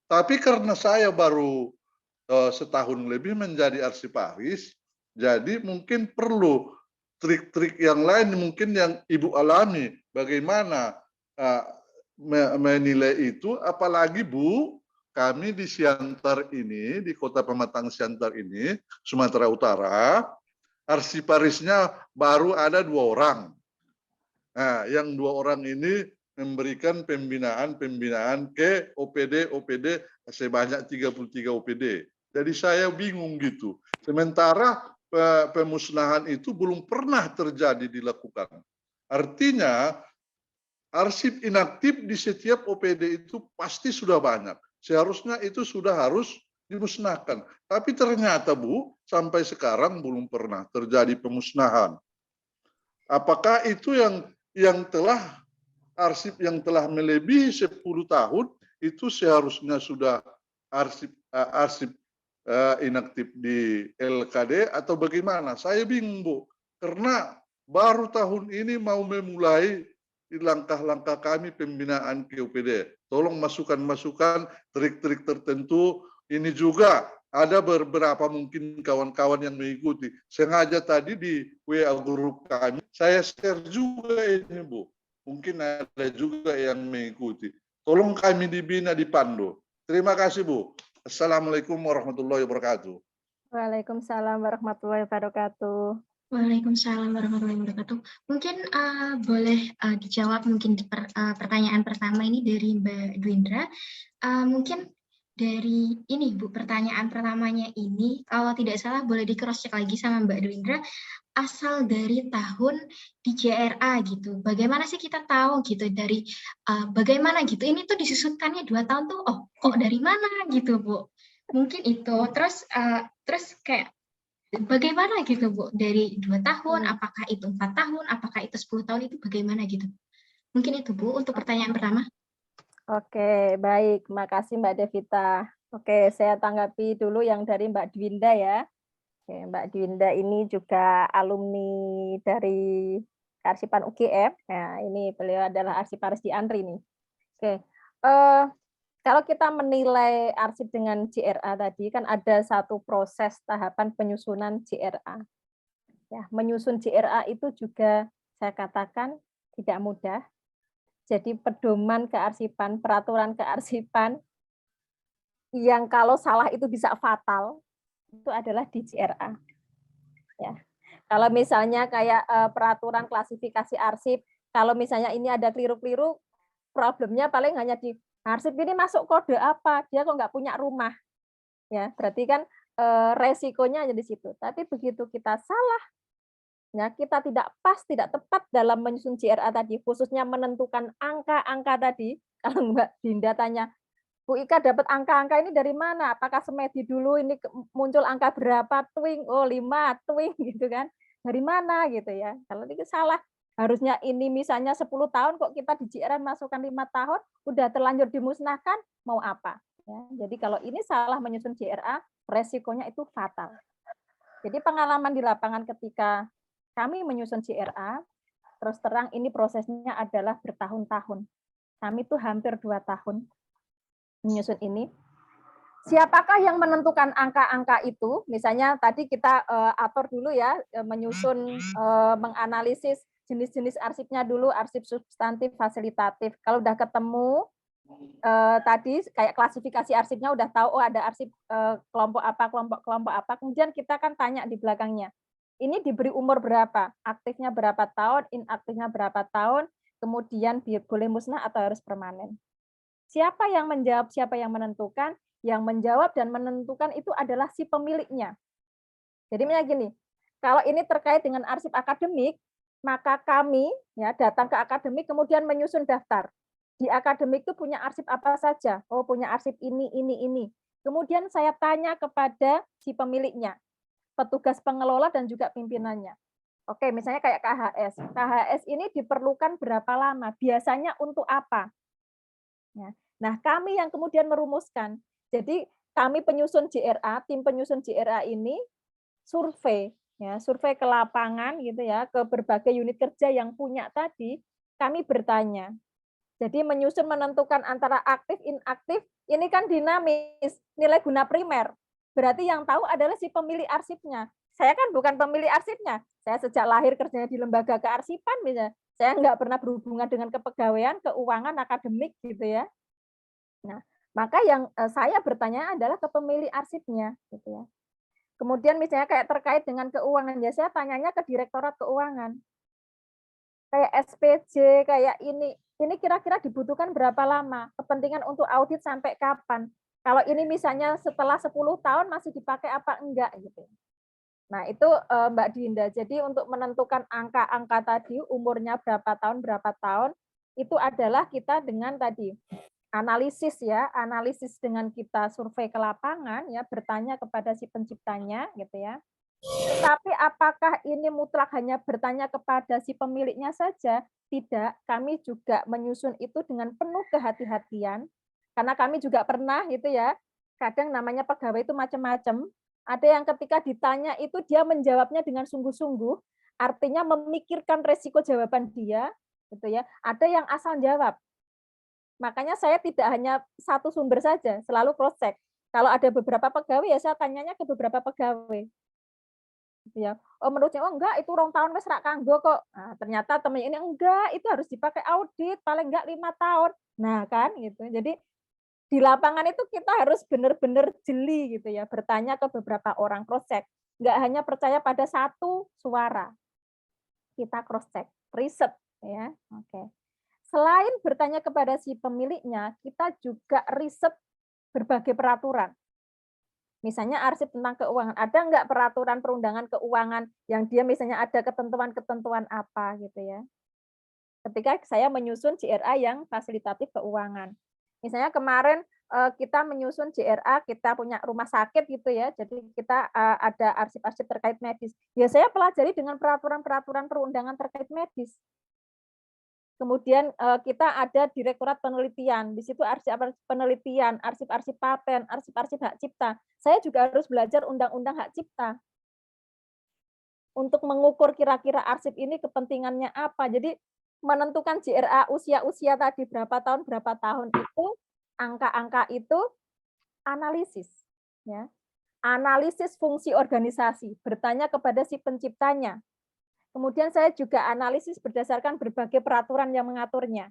Tapi karena saya baru setahun lebih menjadi arsiparis, jadi mungkin perlu trik-trik yang lain mungkin yang Ibu alami. Bagaimana menilai itu, apalagi Bu, kami di Siantar ini, di Kota Pematang Siantar ini, Sumatera Utara, arsiparisnya baru ada 2 orang. Nah, yang 2 orang ini memberikan pembinaan ke OPD sebanyak 33 OPD. Jadi saya bingung gitu. Sementara pemusnahan itu belum pernah terjadi dilakukan. Artinya arsip inaktif di setiap OPD itu pasti sudah banyak. Seharusnya itu sudah harus dimusnahkan. Tapi ternyata Bu, sampai sekarang belum pernah terjadi pemusnahan. Apakah itu yang telah arsip yang telah melebihi 10 tahun itu seharusnya sudah arsip inaktif di LKD atau bagaimana? Saya bingung, Bu. Karena baru tahun ini mau memulai langkah-langkah kami pembinaan ke OPD. Tolong masukan-masukan trik-trik tertentu. Ini juga ada beberapa mungkin kawan-kawan yang mengikuti. Sengaja tadi di WA grup kami, saya share juga ini, Bu. Mungkin ada juga yang mengikuti. Tolong kami dibina, dipandu. Terima kasih, Bu. Assalamualaikum warahmatullahi wabarakatuh. Waalaikumsalam warahmatullahi wabarakatuh. Waalaikumsalam warahmatullahi wabarakatuh. Mungkin boleh dijawab mungkin di pertanyaan pertama ini dari Mbak Dwindra. Mungkin dari ini Bu, pertanyaan pertamanya ini kalau tidak salah boleh di cross check lagi sama Mbak Dwindra, asal dari tahun di JRA gitu. Bagaimana sih kita tahu gitu dari bagaimana gitu? Ini tuh disusutkannya 2 tahun tuh, oh kok dari mana gitu Bu? Mungkin itu. Terus kayak bagaimana gitu Bu? Dari 2 tahun, apakah itu 4 tahun, apakah itu 10 tahun, itu bagaimana gitu? Mungkin itu Bu untuk pertanyaan pertama. Oke, baik. Makasih Mbak Devita. Oke, saya tanggapi dulu yang dari Mbak Dwinda ya. Oke, Mbak Dwinda ini juga alumni dari Kearsipan UGM. Nah, ini beliau adalah arsiparis di ANRI nih. Oke, kalau kita menilai arsip dengan JRA tadi kan ada satu proses tahapan penyusunan JRA. Ya, menyusun JRA itu juga saya katakan tidak mudah Jadi pedoman kearsipan, peraturan kearsipan yang kalau salah itu bisa fatal, itu adalah di JRA. Ya. Kalau misalnya kayak peraturan klasifikasi arsip, kalau misalnya ini ada keliru-keliru, problemnya paling hanya di arsip ini masuk kode apa, dia kok nggak punya rumah. Ya, berarti kan resikonya ada di situ. Tapi begitu kita salah, ya, kita tidak pas, tidak tepat dalam menyusun JRA tadi, khususnya menentukan angka-angka tadi, kalau Mbak Dinda tanya, Bu Ika dapat angka-angka ini dari mana? Apakah semedi dulu ini muncul angka berapa? Twing, oh 5, twing gitu kan. Dari mana gitu ya. Kalau itu salah. Harusnya ini misalnya 10 tahun kok kita di JRA masukkan 5 tahun, udah terlanjur dimusnahkan, mau apa? Ya, jadi kalau ini salah menyusun JRA, resikonya itu fatal. Jadi pengalaman di lapangan ketika kami menyusun JRA, terus terang ini prosesnya adalah bertahun-tahun. Kami tuh hampir 2 tahun menyusun ini. Siapakah yang menentukan angka-angka itu? Misalnya tadi kita atur dulu ya, menyusun, menganalisis jenis-jenis arsipnya dulu, arsip substantif, fasilitatif. Kalau udah ketemu, tadi kayak klasifikasi arsipnya udah tahu, oh ada arsip kelompok apa, kemudian kita kan tanya di belakangnya, ini diberi umur berapa, aktifnya berapa tahun, inaktifnya berapa tahun, kemudian boleh musnah atau harus permanen. Siapa yang menjawab, siapa yang menentukan? Yang menjawab dan menentukan itu adalah si pemiliknya. Jadi misalnya gini, kalau ini terkait dengan arsip akademik, maka kami ya datang ke akademik kemudian menyusun daftar. Di akademik itu punya arsip apa saja? Oh, punya arsip ini. Kemudian saya tanya kepada si pemiliknya, petugas pengelola dan juga pimpinannya. Oke, misalnya kayak KHS. KHS ini diperlukan berapa lama? Biasanya untuk apa? Ya. Nah, kami yang kemudian merumuskan. Jadi kami penyusun JRA, tim penyusun JRA ini survei, ya, survei ke lapangan gitu ya, ke berbagai unit kerja yang punya tadi, kami bertanya. Jadi menyusun menentukan antara aktif inaktif, ini kan dinamis, nilai guna primer. Berarti yang tahu adalah si pemilik arsipnya. Saya kan bukan pemilik arsipnya. Saya sejak lahir kerjanya di lembaga kearsipan misalnya. Saya nggak pernah berhubungan dengan kepegawaian, keuangan, akademik gitu ya. Nah, maka yang saya bertanya adalah ke pemilik arsipnya gitu ya. Kemudian misalnya kayak terkait dengan keuangan, ya saya tanyanya ke Direktorat Keuangan. Kayak SPJ, kayak ini kira-kira dibutuhkan berapa lama? Kepentingan untuk audit sampai kapan? Kalau ini misalnya setelah 10 tahun masih dipakai apa enggak gitu. Nah, itu Mbak Dinda. Jadi untuk menentukan angka-angka tadi umurnya berapa tahun, itu adalah kita dengan tadi analisis ya, analisis dengan kita survei ke lapangan ya, bertanya kepada si penciptanya gitu ya. Tetapi apakah ini mutlak hanya bertanya kepada si pemiliknya saja? Tidak, kami juga menyusun itu dengan penuh kehati-hatian. Karena kami juga pernah gitu ya, kadang namanya pegawai itu macam-macam. Ada yang ketika ditanya itu dia menjawabnya dengan sungguh-sungguh, artinya memikirkan resiko jawaban dia, gitu ya. Ada yang asal jawab. Makanya saya tidak hanya satu sumber saja, selalu cross check. Kalau ada beberapa pegawai ya saya tanyanya ke beberapa pegawai. Gitu ya. Oh menurutnya oh enggak itu rong tahun wis rak kanggo kok. Nah, ternyata temennya ini enggak itu harus dipakai audit paling enggak 5 tahun. Nah kan gitu. Jadi di lapangan itu kita harus benar-benar jeli gitu ya, bertanya ke beberapa orang, cross check. Enggak hanya percaya pada satu suara. Kita cross check, riset ya. Oke. Selain bertanya kepada si pemiliknya, kita juga riset berbagai peraturan. Misalnya arsip tentang keuangan, ada nggak peraturan perundangan keuangan yang dia misalnya ada ketentuan-ketentuan apa gitu ya. Ketika saya menyusun JRA yang fasilitatif keuangan. Misalnya kemarin kita menyusun JRA, kita punya rumah sakit gitu ya, jadi kita ada arsip-arsip terkait medis. Ya saya pelajari dengan peraturan-peraturan perundangan terkait medis. Kemudian kita ada Direktorat Penelitian, di situ arsip penelitian, arsip-arsip paten, arsip-arsip hak cipta. Saya juga harus belajar undang-undang hak cipta. Untuk mengukur kira-kira arsip ini kepentingannya apa. Jadi menentukan JRA usia-usia tadi berapa tahun itu, angka-angka itu analisis. Ya. Analisis fungsi organisasi, bertanya kepada si penciptanya. Kemudian saya juga analisis berdasarkan berbagai peraturan yang mengaturnya.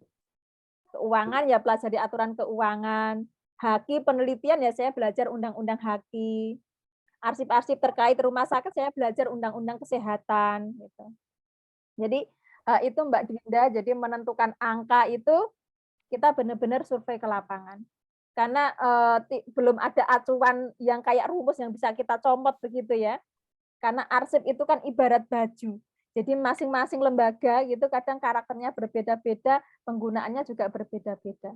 Keuangan ya pelajari aturan keuangan. Haki penelitian ya saya belajar undang-undang haki. Arsip-arsip terkait rumah sakit saya belajar undang-undang kesehatan gitu. Jadi itu Mbak Dinda, jadi menentukan angka itu kita benar-benar survei ke lapangan. Karena belum ada acuan yang kayak rumus yang bisa kita comot begitu ya. Karena arsip itu kan ibarat baju. Jadi masing-masing lembaga gitu kadang karakternya berbeda-beda, penggunaannya juga berbeda-beda.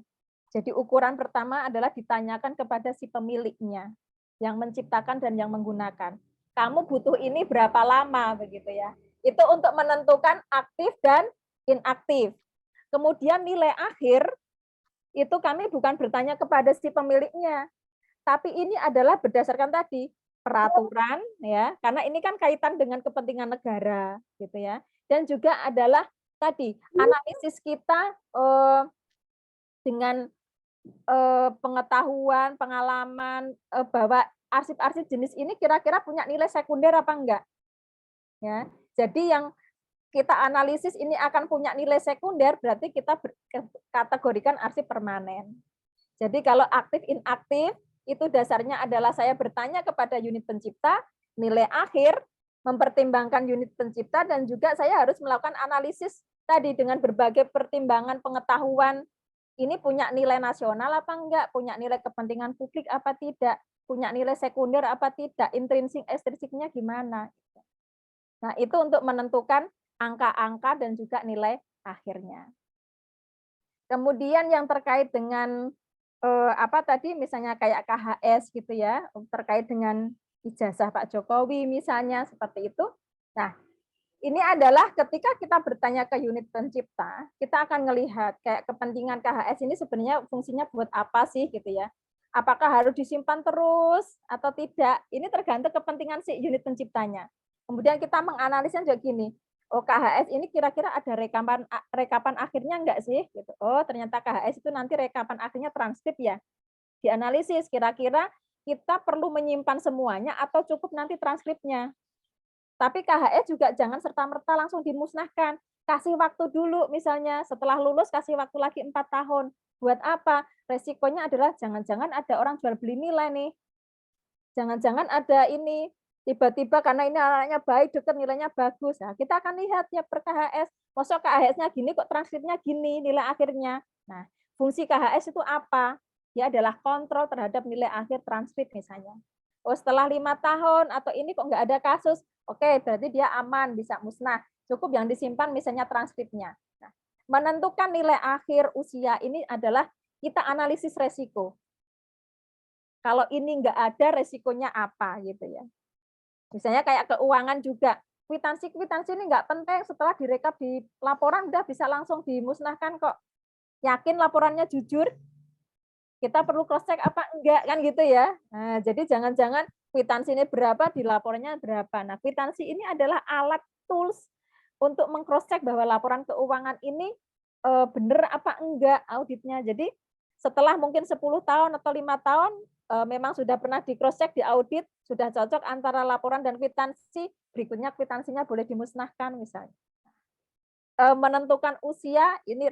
Jadi ukuran pertama adalah ditanyakan kepada si pemiliknya, yang menciptakan dan yang menggunakan. Kamu butuh ini berapa lama begitu ya. Itu untuk menentukan aktif dan inaktif. Kemudian nilai akhir itu kami bukan bertanya kepada si pemiliknya, tapi ini adalah berdasarkan tadi peraturan ya, karena ini kan kaitan dengan kepentingan negara gitu ya. Dan juga adalah tadi analisis kita dengan pengetahuan, pengalaman bahwa arsip-arsip jenis ini kira-kira punya nilai sekunder apa enggak. Ya. Jadi yang kita analisis ini akan punya nilai sekunder, berarti kita kategorikan arsip permanen. Jadi kalau aktif inaktif itu dasarnya adalah saya bertanya kepada unit pencipta, nilai akhir mempertimbangkan unit pencipta, dan juga saya harus melakukan analisis tadi dengan berbagai pertimbangan pengetahuan. Ini punya nilai nasional apa enggak, punya nilai kepentingan publik apa tidak, punya nilai sekunder apa tidak, intrinsik ekstrinsiknya gimana. Nah, itu untuk menentukan angka-angka dan juga nilai akhirnya. Kemudian yang terkait dengan apa tadi misalnya kayak KHS gitu ya, terkait dengan ijazah Pak Jokowi misalnya seperti itu. Nah, ini adalah ketika kita bertanya ke unit pencipta, kita akan melihat kayak kepentingan KHS ini sebenarnya fungsinya buat apa sih gitu ya. Apakah harus disimpan terus atau tidak? Ini tergantung kepentingan si unit penciptanya. Kemudian kita menganalisnya juga gini, oh KHS ini kira-kira ada rekapan akhirnya enggak sih? Gitu. Oh ternyata KHS itu nanti rekapan akhirnya transkrip ya. Dianalisis kira-kira kita perlu menyimpan semuanya atau cukup nanti transkripnya. Tapi KHS juga jangan serta-merta langsung dimusnahkan. Kasih waktu dulu misalnya, setelah lulus kasih waktu lagi 4 tahun. Buat apa? Resikonya adalah jangan-jangan ada orang jual beli nilai nih. Jangan-jangan ada ini, tiba-tiba karena ini anaknya baik, deket nilainya bagus. Nah, kita akan lihat ya per KHS. Masuk KHS-nya gini kok transkripnya gini nilai akhirnya. Nah, fungsi KHS itu apa? Dia adalah kontrol terhadap nilai akhir transkrip misalnya. Oh setelah 5 tahun atau ini kok nggak ada kasus, oke berarti dia aman, bisa musnah. Cukup yang disimpan misalnya transkripnya. Nah, menentukan nilai akhir usia ini adalah kita analisis resiko. Kalau ini nggak ada, resikonya apa gitu ya. Misalnya kayak keuangan juga. Kwitansi ini nggak penting, setelah direkap di laporan udah bisa langsung dimusnahkan kok. Yakin laporannya jujur? Kita perlu cross check apa enggak kan gitu ya. Nah, jadi jangan-jangan kwitansi ini berapa di laporannya berapa. Nah, kwitansi ini adalah alat tools untuk mengcross check bahwa laporan keuangan ini benar apa enggak auditnya. Jadi setelah mungkin 10 tahun atau 5 tahun memang sudah pernah di cross check, di audit, sudah cocok antara laporan dan kwitansi, berikutnya kwitansinya boleh dimusnahkan misalnya. Menentukan usia ini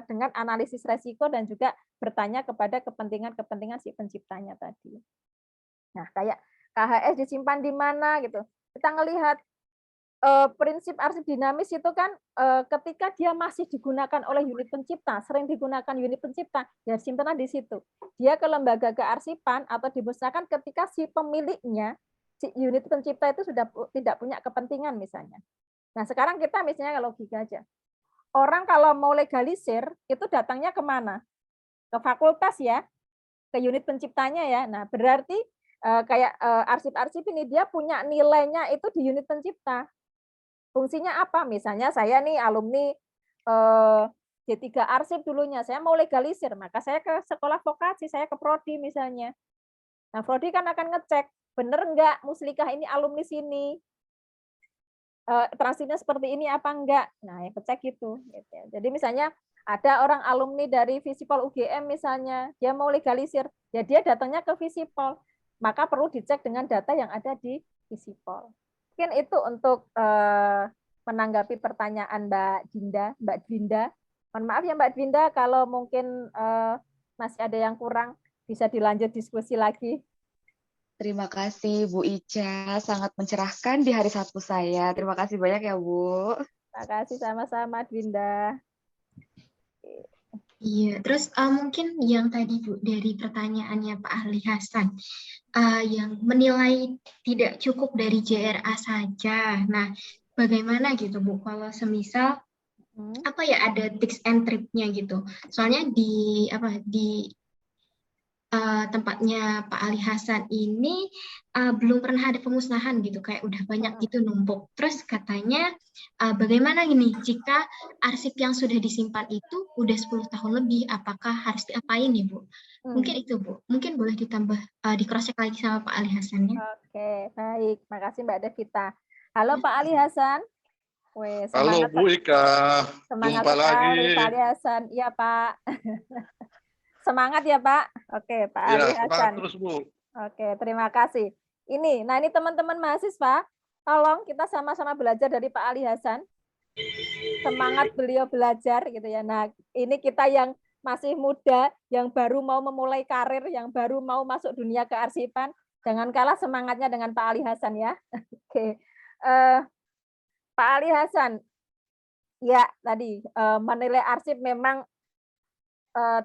dengan analisis resiko dan juga bertanya kepada kepentingan si penciptanya tadi. Nah, kayak KHS disimpan di mana gitu. Kita ngelihat prinsip arsip dinamis itu kan ketika dia masih digunakan oleh unit pencipta, sering digunakan unit pencipta, ya simpanlah di situ. Dia ke lembaga kearsipan atau dimusnahkan ketika si pemiliknya, si unit pencipta itu sudah tidak punya kepentingan misalnya. Nah, sekarang kita misalnya logika aja. Orang kalau mau legalisir, itu datangnya kemana? Ke fakultas ya, ke unit penciptanya ya. Nah, berarti kayak arsip-arsip ini, dia punya nilainya itu di unit pencipta. Fungsinya apa? Misalnya saya nih alumni D3 Arsip dulunya, saya mau legalisir, maka saya ke sekolah vokasi, saya ke prodi misalnya. Nah, prodi kan akan ngecek, bener nggak Muslikah ini alumni sini? Transkripnya seperti ini apa enggak? Nah, yang kecek gitu. Jadi misalnya ada orang alumni dari Visipol UGM misalnya, dia mau legalisir, ya dia datangnya ke Visipol, maka perlu dicek dengan data yang ada di Visipol. Mungkin itu untuk menanggapi pertanyaan Mbak Dinda. Mohon maaf ya Mbak Dwinda, kalau mungkin masih ada yang kurang, bisa dilanjut diskusi lagi. Terima kasih Bu Ica, sangat mencerahkan di hari Sabtu saya. Terima kasih banyak ya Bu. Terima kasih sama-sama Dwinda. Iya, terus mungkin yang tadi Bu dari pertanyaannya Pak Ahli Hasan, yang menilai tidak cukup dari JRA saja. Nah, bagaimana gitu Bu kalau semisal apa ya ada tips and triknya gitu. Soalnya di tempatnya Pak Ali Hasan ini belum pernah ada pemusnahan gitu, kayak udah banyak gitu numpuk. Terus katanya bagaimana ini jika arsip yang sudah disimpan itu udah 10 tahun lebih, apakah harus diapain nih Bu? Mungkin itu Bu, mungkin boleh ditambah di cross check lagi sama Pak Ali Hasannya. Oke, baik. Makasih Mbak Devita. Halo Pak Ali Hasan. Weh, Halo semangat, Bu Ika, semangat jumpa sekali lagi. Pak Ali Hasan. Iya Pak. Semangat ya Pak. Oke, Pak Ya, Ali semangat Hasan. terus Bu. Oke, terima kasih. Nah ini teman-teman mahasiswa, tolong kita sama-sama belajar dari Pak Ali Hasan. Semangat beliau belajar gitu ya. Nah, ini kita yang masih muda, yang baru mau memulai karir, yang baru mau masuk dunia kearsipan, jangan kalah semangatnya dengan Pak Ali Hasan ya. Oke. Pak Ali Hasan, ya tadi menilai arsip memang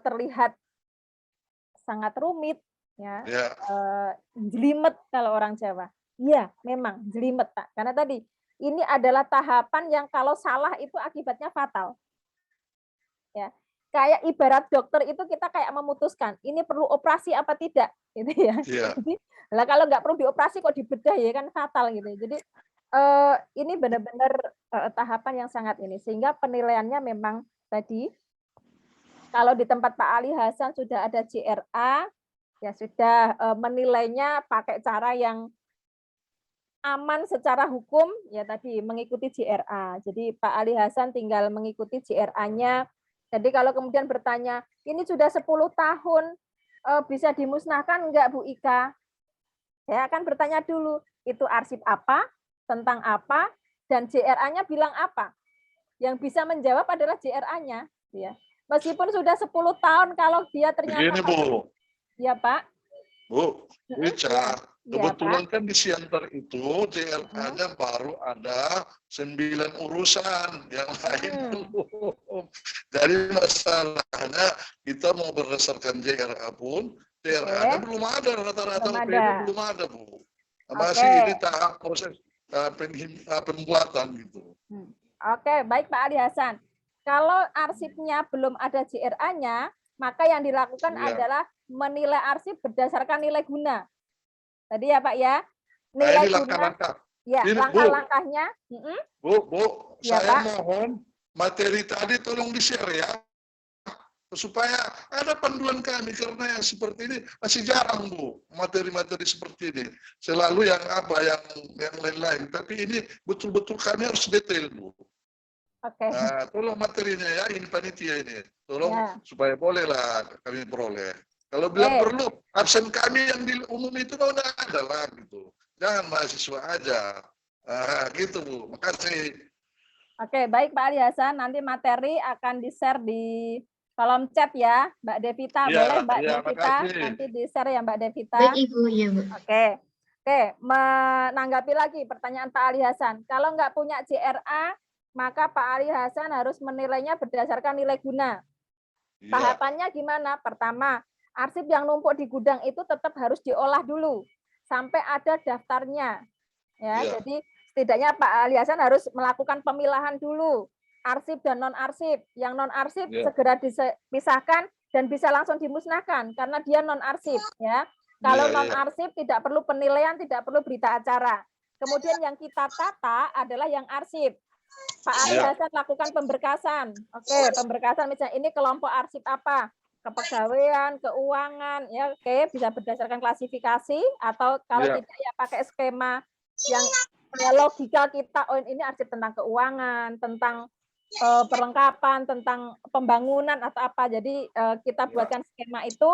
terlihat sangat rumit, ya, Ya, jelimet kalau orang Jawa. Iya, memang jelimet, Pak. Karena tadi ini adalah tahapan yang kalau salah itu akibatnya fatal. Ya, kayak ibarat dokter itu kita kayak memutuskan ini perlu operasi apa tidak, gitu ya. ya. Jadi, lah kalau nggak perlu dioperasi kok dibedah ya kan fatal gitu. Jadi ini benar-benar tahapan yang sangat ini sehingga penilaiannya memang tadi kalau di tempat Pak Ali Hasan sudah ada JRA, ya sudah menilainya pakai cara yang aman secara hukum, ya tadi mengikuti JRA. Jadi Pak Ali Hasan tinggal mengikuti JRA-nya. Jadi kalau kemudian bertanya, ini sudah 10 tahun, bisa dimusnahkan enggak Bu Ika? Saya akan bertanya dulu, itu arsip apa, tentang apa, dan JRA-nya bilang apa? Yang bisa menjawab adalah JRA-nya. Ya. Meskipun sudah 10 tahun, kalau dia ternyata... Begini Bu, Ya Pak. Bu Ica, Ya, kebetulan Pak. kan di Siantar itu JRA-nya baru ada 9 urusan, yang lain belum. Jadi masalahnya kita mau berdasarkan JRA pun, JRA-nya belum ada, rata-rata Belum PD ada. belum ada Bu. Masih ini tahap proses pembuatan gitu. Oke, baik Pak Ali Hasan. Kalau arsipnya belum ada JRA-nya, maka yang dilakukan adalah menilai arsip berdasarkan nilai guna. Tadi ya Pak ya, nilai ini guna. langkah-langkah. Ya, langkah-langkahnya. Bu, Ya, saya Pak. mohon materi tadi tolong di-share ya, supaya ada panduan kami, karena yang seperti ini masih jarang Bu, materi-materi seperti ini. Selalu yang lain-lain, tapi ini betul-betul kami harus detail Bu. Oke. Nah, tolong materinya ya, ini panitia ini, tolong supaya bolehlah kami peroleh. Kalau bilang perlu, absen kami yang di umum itu udah ada lah gitu. Jangan mahasiswa aja. Nah, gitu Bu, makasih. Oke, baik Pak Ali Hasan, nanti materi akan di-share di kolom chat ya, Mbak Devita. Boleh Mbak Devita? Makasih. Nanti di-share ya Mbak Devita. Baik Ibu, ya Bu. Oke, menanggapi lagi pertanyaan Pak Ali Hasan. Kalau nggak punya JRA, maka Pak Ali Hasan harus menilainya berdasarkan nilai guna. Tahapannya gimana? Pertama, arsip yang numpuk di gudang itu tetap harus diolah dulu sampai ada daftarnya. Ya, jadi setidaknya Pak Ali Hasan harus melakukan pemilahan dulu, arsip dan non arsip. Yang non arsip segera dipisahkan dan bisa langsung dimusnahkan karena dia non arsip. Ya, kalau non arsip tidak perlu penilaian, tidak perlu berita acara. Kemudian yang kita tata adalah yang arsip. Pak Ali Hasan lakukan pemberkasan. Oke, pemberkasan misalnya ini kelompok arsip apa? Kepegawaian, keuangan, ya oke, bisa berdasarkan klasifikasi atau kalau tidak ya pakai skema yang logika kita, oh ini arsip tentang keuangan, tentang perlengkapan, tentang pembangunan atau apa. Jadi kita buatkan skema itu.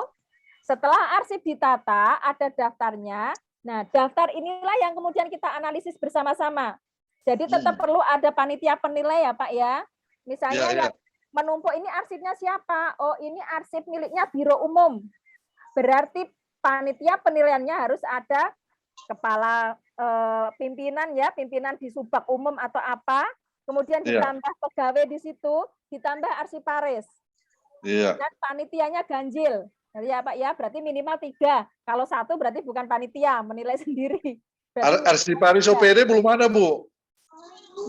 Setelah arsip ditata, ada daftarnya. Nah, daftar inilah yang kemudian kita analisis bersama-sama. Jadi tetap perlu ada panitia penilai ya Pak ya. Misalnya menumpuk ini arsipnya siapa? Oh, ini arsip miliknya Biro Umum. Berarti panitia penilaiannya harus ada kepala pimpinan ya, pimpinan di subak umum atau apa, kemudian ditambah pegawai di situ, ditambah arsiparis. Dan panitianya ganjil. Jadi ya Pak ya, berarti minimal 3. Kalau 1 berarti bukan panitia, menilai sendiri. Arsiparis OPD belum ada, Bu.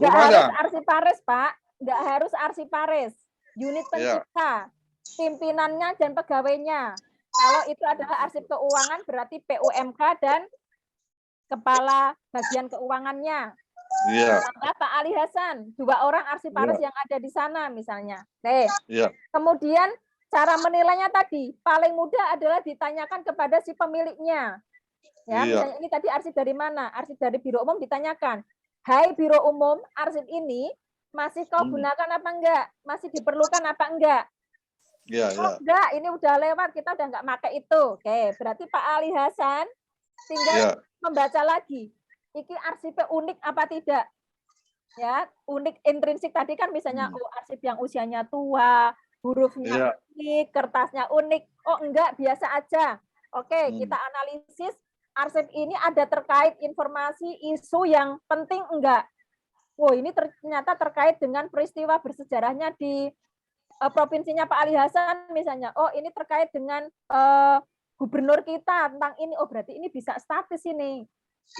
Nggak harus arsiparis, Pak. Nggak harus arsiparis. Unit pencipta, pimpinannya dan pegawainya. Kalau itu adalah arsip keuangan, berarti PUMK dan kepala bagian keuangannya. Pak Ali Hasan, 2 orang arsiparis yang ada di sana misalnya. Kemudian cara menilainya tadi, paling mudah adalah ditanyakan kepada si pemiliknya. Ya, misalnya ini tadi arsip dari mana? Arsip dari Biro Umum ditanyakan. Hai Biro Umum, arsip ini masih kau gunakan apa enggak? Masih diperlukan apa enggak? Enggak, ini udah lewat, kita udah enggak pakai itu. Oke, berarti Pak Ali Hasan tinggal membaca lagi. Iki arsipnya unik apa tidak? Ya, unik intrinsik tadi kan misalnya arsip yang usianya tua, hurufnya unik, kertasnya unik. Oh, enggak, biasa aja. Oke, kita analisis arsip ini ada terkait informasi isu yang penting enggak? Oh, ini ternyata terkait dengan peristiwa bersejarahnya di provinsinya Pak Ali Hasan misalnya. Oh, ini terkait dengan gubernur kita tentang ini. Oh, berarti ini bisa statis ini.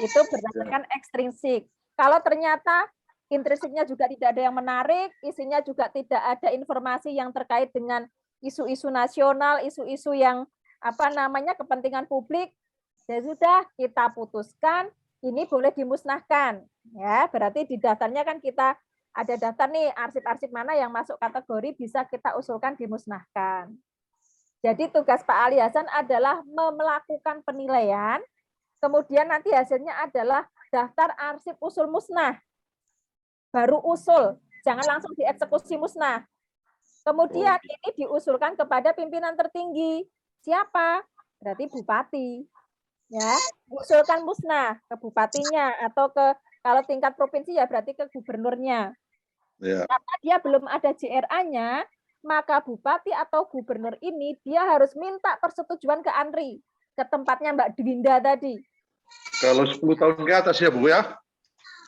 Itu berdasarkan ekstrinsik. Kalau ternyata intrinsiknya juga tidak ada yang menarik, isinya juga tidak ada informasi yang terkait dengan isu-isu nasional, isu-isu yang kepentingan publik, ya sudah kita putuskan ini boleh dimusnahkan. Ya, berarti di daftarnya kan kita ada daftar nih arsip-arsip mana yang masuk kategori bisa kita usulkan dimusnahkan. Jadi tugas Pak Ali Hasan adalah melakukan penilaian. Kemudian nanti hasilnya adalah daftar arsip usul musnah. Baru usul, jangan langsung dieksekusi musnah. Kemudian ini diusulkan kepada pimpinan tertinggi. Siapa? Berarti bupati. Ya, usulkan musnah ke bupatinya atau ke kalau tingkat provinsi ya berarti ke gubernurnya. Karena dia belum ada JRA-nya, maka bupati atau gubernur ini dia harus minta persetujuan ke ANRI, ke tempatnya Mbak Dwinda tadi. Kalau 10 tahun ke atas ya, Bu ya?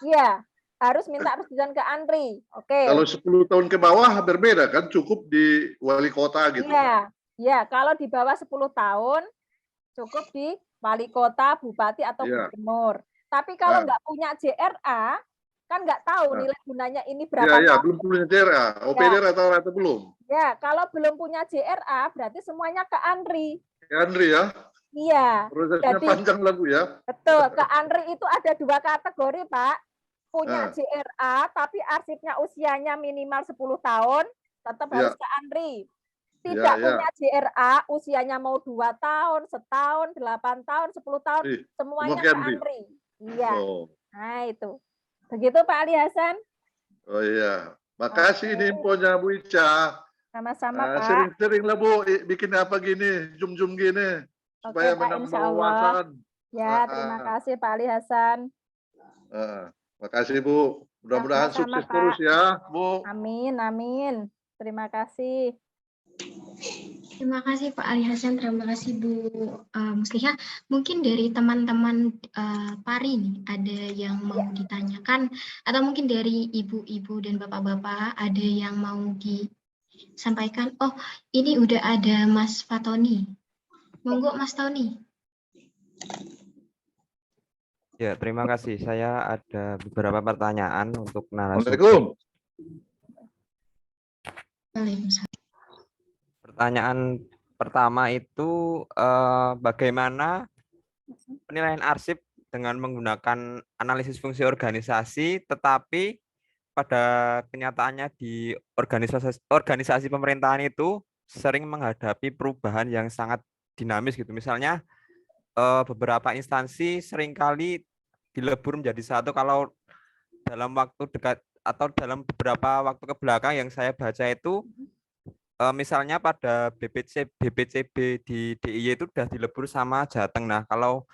Iya, harus minta persetujuan ke ANRI. Oke. Kalau 10 tahun ke bawah berbeda kan, cukup di wali kota gitu. Iya, ya, kalau di bawah 10 tahun cukup di wali kota, bupati atau gubernur. Tapi kalau nggak punya JRA, kan nggak tahu nilai gunanya ini berapa. Iya, belum punya JRA. OPD rata-rata belum. Ya, kalau belum punya JRA, berarti semuanya ke ANRI. Ke ANRI ya? Iya. Prosesnya panjang lah, Bu ya. Betul, ke ANRI itu ada 2 kategori, Pak. Punya JRA, tapi arsipnya usianya minimal 10 tahun, tetap harus ke ANRI. Tidak punya JRA, usianya mau 2 tahun, setahun, 8 tahun, 10 tahun, semuanya ke ANRI. Iya. Nah, itu. Begitu Pak Ali Hasan. Oh iya. Makasih ini infonya Bu Ica. Sama-sama Pak. Sering-sering lah Bu, bikin apa gini, zoom gini. Supaya menambah wawasan. Ya, terima kasih Pak Ali Hasan. Makasih Bu. Mudah-mudahan sukses terus ya, Bu. Amin, amin. Terima kasih. Terima kasih Pak Ali Hasan, terima kasih Bu Muslihah. Mungkin dari teman-teman Pari nih, ada yang mau ditanyakan, atau mungkin dari ibu-ibu dan bapak-bapak ada yang mau disampaikan. Oh, ini udah ada Mas Fatoni. Monggo Mas Tony. Ya, terima kasih. Saya ada beberapa pertanyaan untuk narasumber. Waalaikumsalam. Pertanyaan pertama itu bagaimana penilaian arsip dengan menggunakan analisis fungsi organisasi, tetapi pada kenyataannya di organisasi pemerintahan itu sering menghadapi perubahan yang sangat dinamis gitu. Misalnya beberapa instansi seringkali dilebur menjadi satu. Kalau dalam waktu dekat atau dalam beberapa waktu ke belakang yang saya baca itu, misalnya pada BPCB di DIY itu sudah dilebur sama Jateng. Nah, kalau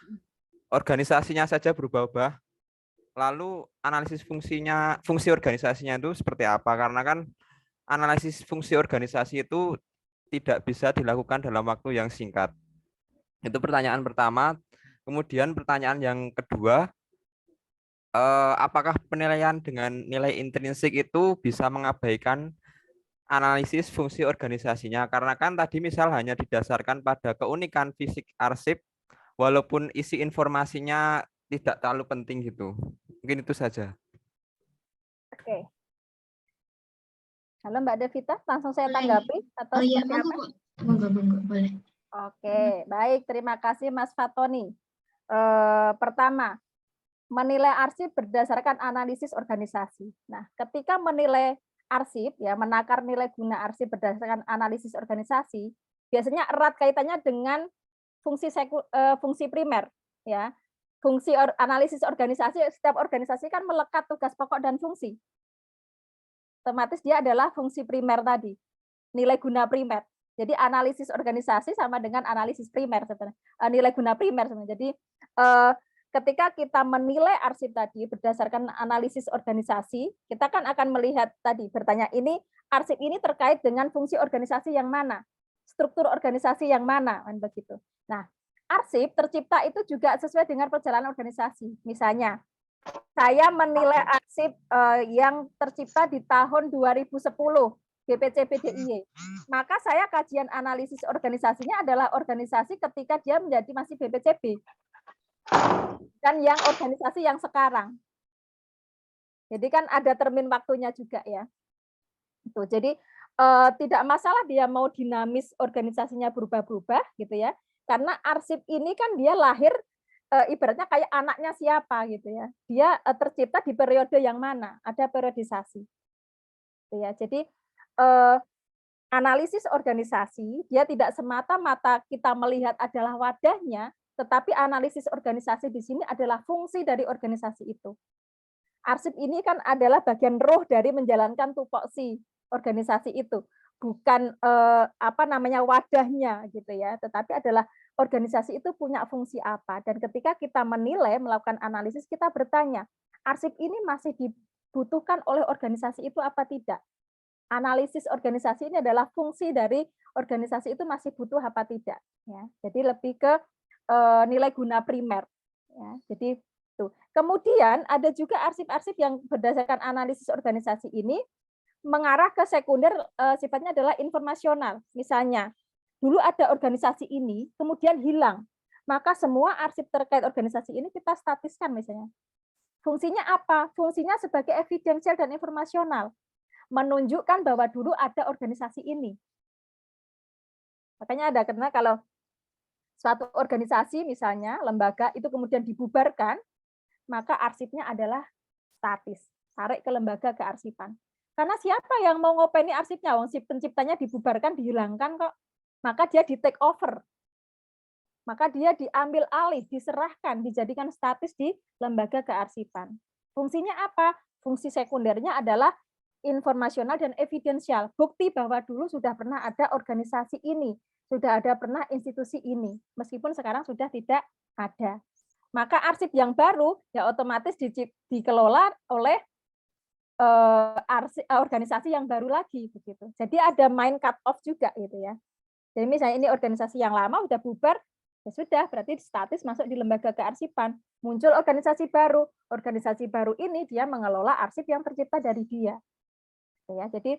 organisasinya saja berubah-ubah, lalu analisis fungsi organisasinya itu seperti apa? Karena kan analisis fungsi organisasi itu tidak bisa dilakukan dalam waktu yang singkat. Itu pertanyaan pertama. Kemudian pertanyaan yang kedua, apakah penilaian dengan nilai intrinsik itu bisa mengabaikan analisis fungsi organisasinya? Karena kan tadi misal hanya didasarkan pada keunikan fisik arsip, walaupun isi informasinya tidak terlalu penting gitu. Mungkin itu saja. Oke. Halo Mbak Devita, langsung saya Boleh. tanggapi atau Oh iya, seperti monggo, apa? Bu. Monggo, boleh. Oke, baik. Terima kasih Mas Fatoni. Pertama, menilai arsip berdasarkan analisis organisasi. Nah, ketika menilai arsip, ya menakar nilai guna arsip berdasarkan analisis organisasi, biasanya erat kaitannya dengan fungsi primer, ya. Fungsi analisis organisasi, setiap organisasi kan melekat tugas pokok dan fungsi. Otomatis dia adalah fungsi primer tadi, nilai guna primer. Jadi analisis organisasi sama dengan analisis primer sebenarnya, nilai guna primer sebenarnya. Jadi ketika kita menilai arsip tadi berdasarkan analisis organisasi, kita kan akan melihat tadi bertanya ini arsip ini terkait dengan fungsi organisasi yang mana, struktur organisasi yang mana, kan begitu. Nah, arsip tercipta itu juga sesuai dengan perjalanan organisasi. Misalnya, saya menilai arsip yang tercipta di tahun 2010. BPCP-DIY. Maka saya kajian analisis organisasinya adalah organisasi ketika dia menjadi masih BPCP. Dan yang organisasi yang sekarang. Jadi kan ada termin waktunya juga ya. Itu. Jadi tidak masalah dia mau dinamis organisasinya berubah-ubah gitu ya. Karena arsip ini kan dia lahir ibaratnya kayak anaknya siapa gitu ya. Dia tercipta di periode yang mana? Ada periodisasi. Gitu ya. Jadi analisis organisasi, dia tidak semata-mata kita melihat adalah wadahnya, tetapi analisis organisasi di sini adalah fungsi dari organisasi itu. Arsip ini kan adalah bagian roh dari menjalankan tupoksi organisasi itu, bukan wadahnya gitu ya, tetapi adalah organisasi itu punya fungsi apa. Dan ketika kita menilai, melakukan analisis, kita bertanya, arsip ini masih dibutuhkan oleh organisasi itu apa tidak? Analisis organisasi ini adalah fungsi dari organisasi itu masih butuh apa tidak, ya. Jadi lebih ke nilai guna primer, ya. Jadi itu. Kemudian ada juga arsip-arsip yang berdasarkan analisis organisasi ini mengarah ke sekunder, sifatnya adalah informasional. Misalnya, dulu ada organisasi ini, kemudian hilang, maka semua arsip terkait organisasi ini kita statiskan misalnya. Fungsinya apa? Fungsinya sebagai evidensial dan informasional, menunjukkan bahwa dulu ada organisasi ini. Makanya ada, karena kalau suatu organisasi misalnya, lembaga itu kemudian dibubarkan, maka arsipnya adalah statis, tarik ke lembaga kearsipan. Karena siapa yang mau ngopeni arsipnya? Wong si penciptanya dibubarkan, dihilangkan kok. Maka dia di take over. Maka dia diambil alih, diserahkan, dijadikan statis di lembaga kearsipan. Fungsinya apa? Fungsi sekundernya adalah informasional dan evidensial, bukti bahwa dulu sudah pernah ada organisasi ini, sudah ada pernah institusi ini, meskipun sekarang sudah tidak ada. Maka arsip yang baru ya otomatis dikelola oleh organisasi yang baru lagi begitu. Jadi ada main cut off juga gitu ya. Jadi misalnya ini organisasi yang lama udah bubar, ya sudah berarti statis masuk di lembaga kearsipan. Muncul organisasi baru. Organisasi baru ini dia mengelola arsip yang tercipta dari dia. Ya, jadi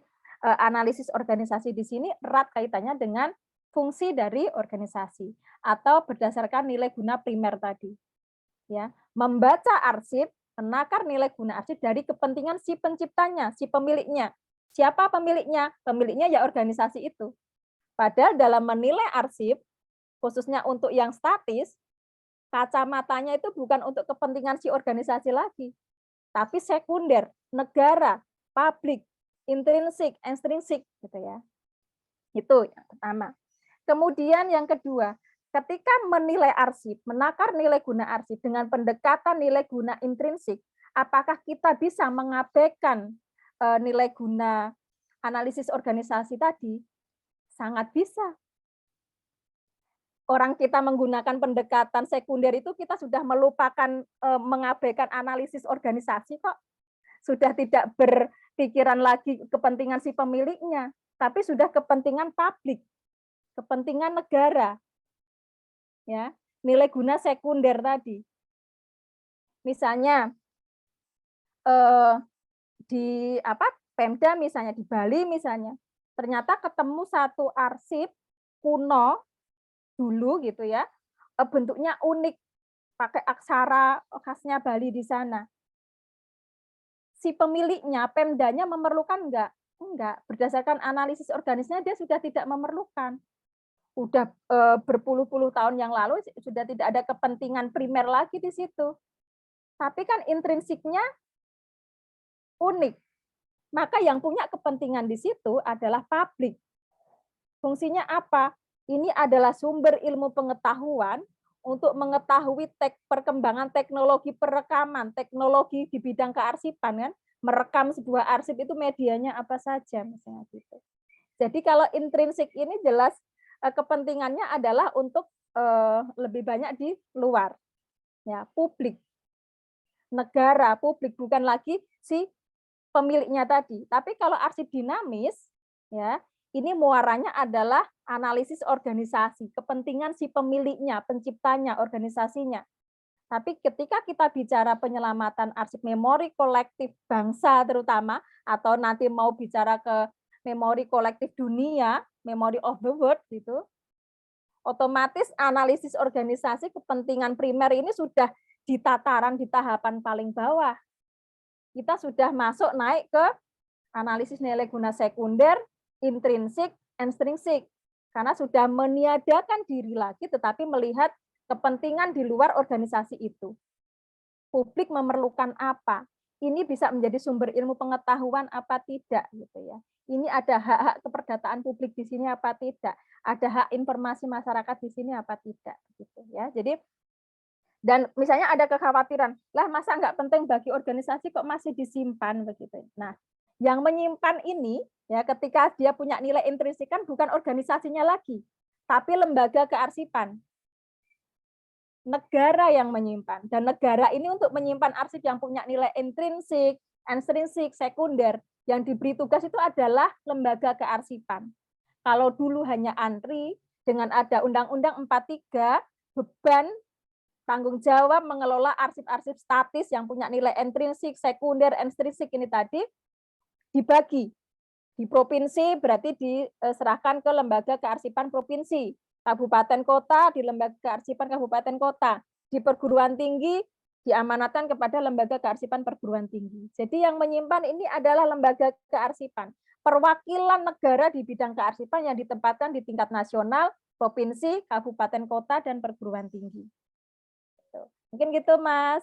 analisis organisasi di sini erat kaitannya dengan fungsi dari organisasi atau berdasarkan nilai guna primer tadi. Ya, membaca arsip, menakar nilai guna arsip dari kepentingan si penciptanya, si pemiliknya. Siapa pemiliknya? Pemiliknya ya organisasi itu. Padahal dalam menilai arsip, khususnya untuk yang statis, kacamatanya itu bukan untuk kepentingan si organisasi lagi, tapi sekunder, negara, publik, intrinsik, ekstrinsik gitu ya. Itu yang pertama. Kemudian yang kedua, ketika menilai arsip, menakar nilai guna arsip dengan pendekatan nilai guna intrinsik, apakah kita bisa mengabaikan nilai guna analisis organisasi tadi? Sangat bisa. Orang kita menggunakan pendekatan sekunder itu kita sudah melupakan mengabaikan analisis organisasi kok. Sudah tidak pikiran lagi kepentingan si pemiliknya, tapi sudah kepentingan publik, kepentingan negara. Ya, nilai guna sekunder tadi. Misalnya di Pemda misalnya di Bali misalnya, ternyata ketemu satu arsip kuno dulu gitu ya, bentuknya unik, pakai aksara khasnya Bali di sana. Si pemiliknya, Pemdanya memerlukan enggak? Enggak. Berdasarkan analisis organisasinya dia sudah tidak memerlukan. Udah berpuluh-puluh tahun yang lalu sudah tidak ada kepentingan primer lagi di situ. Tapi kan intrinsiknya unik. Maka yang punya kepentingan di situ adalah publik. Fungsinya apa? Ini adalah sumber ilmu pengetahuan untuk mengetahui perkembangan teknologi perekaman, teknologi di bidang kearsipan kan. Merekam sebuah arsip itu medianya apa saja misalnya gitu. Jadi kalau intrinsik ini jelas kepentingannya adalah untuk lebih banyak di luar. Ya, publik. Negara, publik, bukan lagi si pemiliknya tadi. Tapi kalau arsip dinamis, ya, ini muaranya adalah analisis organisasi, kepentingan si pemiliknya, penciptanya, organisasinya. Tapi ketika kita bicara penyelamatan arsip memori kolektif bangsa terutama, atau nanti mau bicara ke memori kolektif dunia, memory of the world gitu, otomatis analisis organisasi kepentingan primer ini sudah di tataran, di tahapan paling bawah. Kita sudah masuk naik ke analisis nilai guna sekunder, intrinsik, ekstrinsik. Karena sudah meniadakan diri lagi, tetapi melihat kepentingan di luar organisasi itu. Publik memerlukan apa? Ini bisa menjadi sumber ilmu pengetahuan apa tidak gitu ya. Ini ada hak-hak keperdataan publik di sini apa tidak? Ada hak informasi masyarakat di sini apa tidak gitu ya. Jadi dan misalnya ada kekhawatiran, lah masa nggak penting bagi organisasi kok masih disimpan begitu. Nah, yang menyimpan ini ya ketika dia punya nilai intrinsik kan bukan organisasinya lagi, tapi lembaga kearsipan. Negara yang menyimpan, dan negara ini untuk menyimpan arsip yang punya nilai intrinsik, ekstrinsik, sekunder, yang diberi tugas itu adalah lembaga kearsipan. Kalau dulu hanya ANRI, dengan ada Undang-Undang 43, beban tanggung jawab mengelola arsip-arsip statis yang punya nilai intrinsik, sekunder, ekstrinsik ini tadi dibagi. Di provinsi berarti diserahkan ke lembaga kearsipan provinsi. Kabupaten kota di lembaga kearsipan kabupaten kota. Di perguruan tinggi diamanatkan kepada lembaga kearsipan perguruan tinggi. Jadi yang menyimpan ini adalah lembaga kearsipan. Perwakilan negara di bidang kearsipan yang ditempatkan di tingkat nasional, provinsi, kabupaten kota, dan perguruan tinggi. Mungkin gitu Mas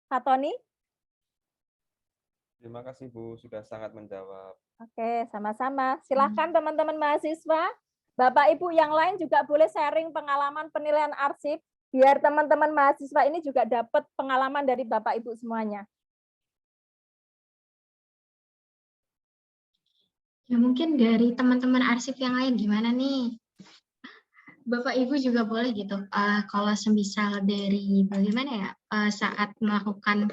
Fatoni. Terima kasih Bu, sudah sangat menjawab. Oke, sama-sama. Silahkan teman-teman mahasiswa, Bapak Ibu yang lain juga boleh sharing pengalaman penilaian arsip, biar teman-teman mahasiswa ini juga dapat pengalaman dari Bapak Ibu semuanya. Ya mungkin dari teman-teman arsip yang lain gimana nih? Bapak Ibu juga boleh gitu. Kalau semisal dari bagaimana ya saat melakukan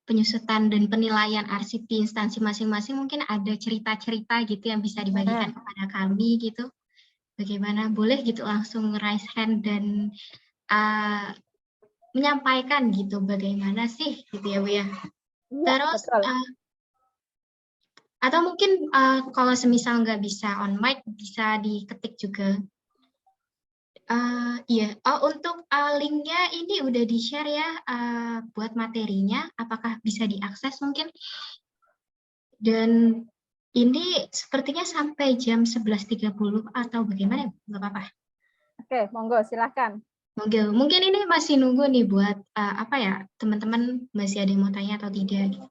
penyusutan dan penilaian arsip di instansi masing-masing, mungkin ada cerita-cerita gitu yang bisa dibagikan kepada kami gitu. Bagaimana? Boleh gitu langsung raise hand dan menyampaikan gitu bagaimana sih gitu ya Bu ya. Terus atau mungkin kalau semisal nggak bisa on mic bisa diketik juga. Iya, untuk linknya ini udah di-share ya buat materinya, apakah bisa diakses mungkin? Dan ini sepertinya sampai jam 11.30 atau bagaimana? Nggak apa-apa. Oke, monggo silahkan. Mungkin ini masih nunggu nih buat apa ya, teman-teman masih ada yang mau tanya atau tidak. Gitu.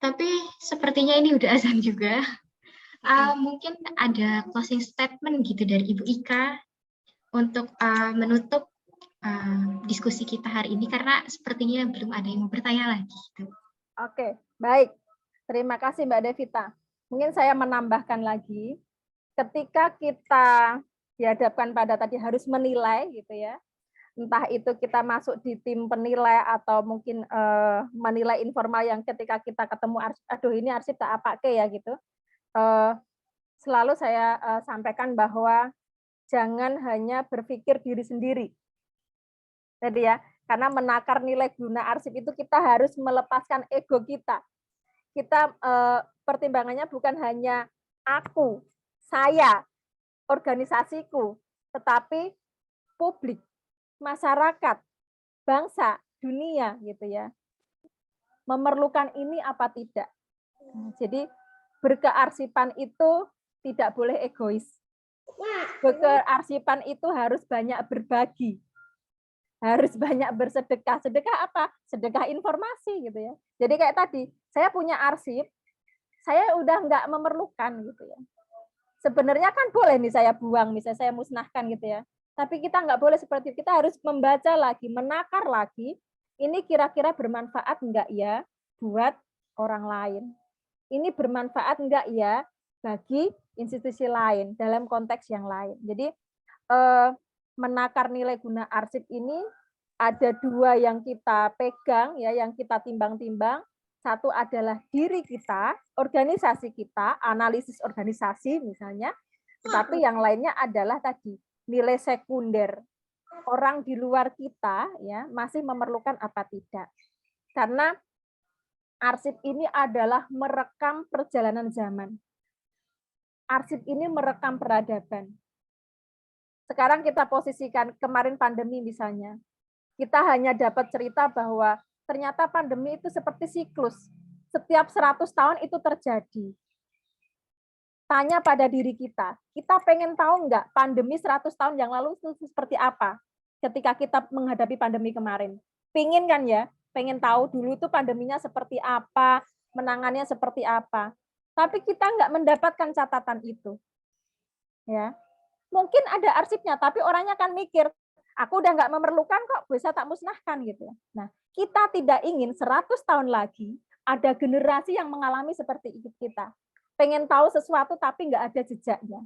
Tapi sepertinya ini udah azan juga. Mungkin ada closing statement gitu dari Ibu Ika untuk menutup diskusi kita hari ini karena sepertinya belum ada yang mau bertanya lagi. Gitu. Oke, baik. Terima kasih Mbak Devita. Mungkin saya menambahkan lagi, ketika kita dihadapkan pada tadi harus menilai gitu ya, entah itu kita masuk di tim penilai atau mungkin menilai informal yang ketika kita ketemu arsip, aduh ini arsip tak apake ya gitu. Selalu saya sampaikan bahwa jangan hanya berpikir diri sendiri. Jadi ya, karena menakar nilai guna arsip itu kita harus melepaskan ego kita. Kita pertimbangannya bukan hanya aku, saya, organisasiku, tetapi publik, masyarakat, bangsa, dunia gitu ya. Memerlukan ini apa tidak. Jadi berkearsipan itu tidak boleh egois. Berkearsipan itu harus banyak berbagi. Harus banyak bersedekah. Sedekah apa? Sedekah informasi gitu ya. Jadi kayak tadi, saya punya arsip, saya udah nggak memerlukan gitu ya. Sebenarnya kan boleh nih saya buang, misalnya saya musnahkan gitu ya. Tapi kita nggak boleh seperti itu. Kita harus membaca lagi, menakar lagi. Ini kira-kira bermanfaat nggak ya buat orang lain? Ini bermanfaat nggak ya bagi institusi lain dalam konteks yang lain? Jadi menakar nilai guna arsip ini ada dua yang kita pegang ya, yang kita timbang-timbang. Satu adalah diri kita, organisasi kita, analisis organisasi misalnya. Tetapi yang lainnya adalah tadi nilai sekunder. Orang di luar kita ya masih memerlukan apa tidak. Karena arsip ini adalah merekam perjalanan zaman. Arsip ini merekam peradaban. Sekarang kita posisikan kemarin pandemi misalnya. Kita hanya dapat cerita bahwa ternyata pandemi itu seperti siklus. Setiap 100 tahun itu terjadi. Tanya pada diri kita pengen tahu nggak pandemi 100 tahun yang lalu itu seperti apa ketika kita menghadapi pandemi kemarin? Pengen kan ya? Pengen tahu dulu itu pandeminya seperti apa, menangannya seperti apa. Tapi kita nggak mendapatkan catatan itu. Ya, mungkin ada arsipnya, tapi orangnya kan mikir, aku udah nggak memerlukan kok, bisa tak musnahkan gitu. Nah, kita tidak ingin 100 tahun lagi ada generasi yang mengalami seperti itu kita. Pengen tahu sesuatu tapi nggak ada jejaknya.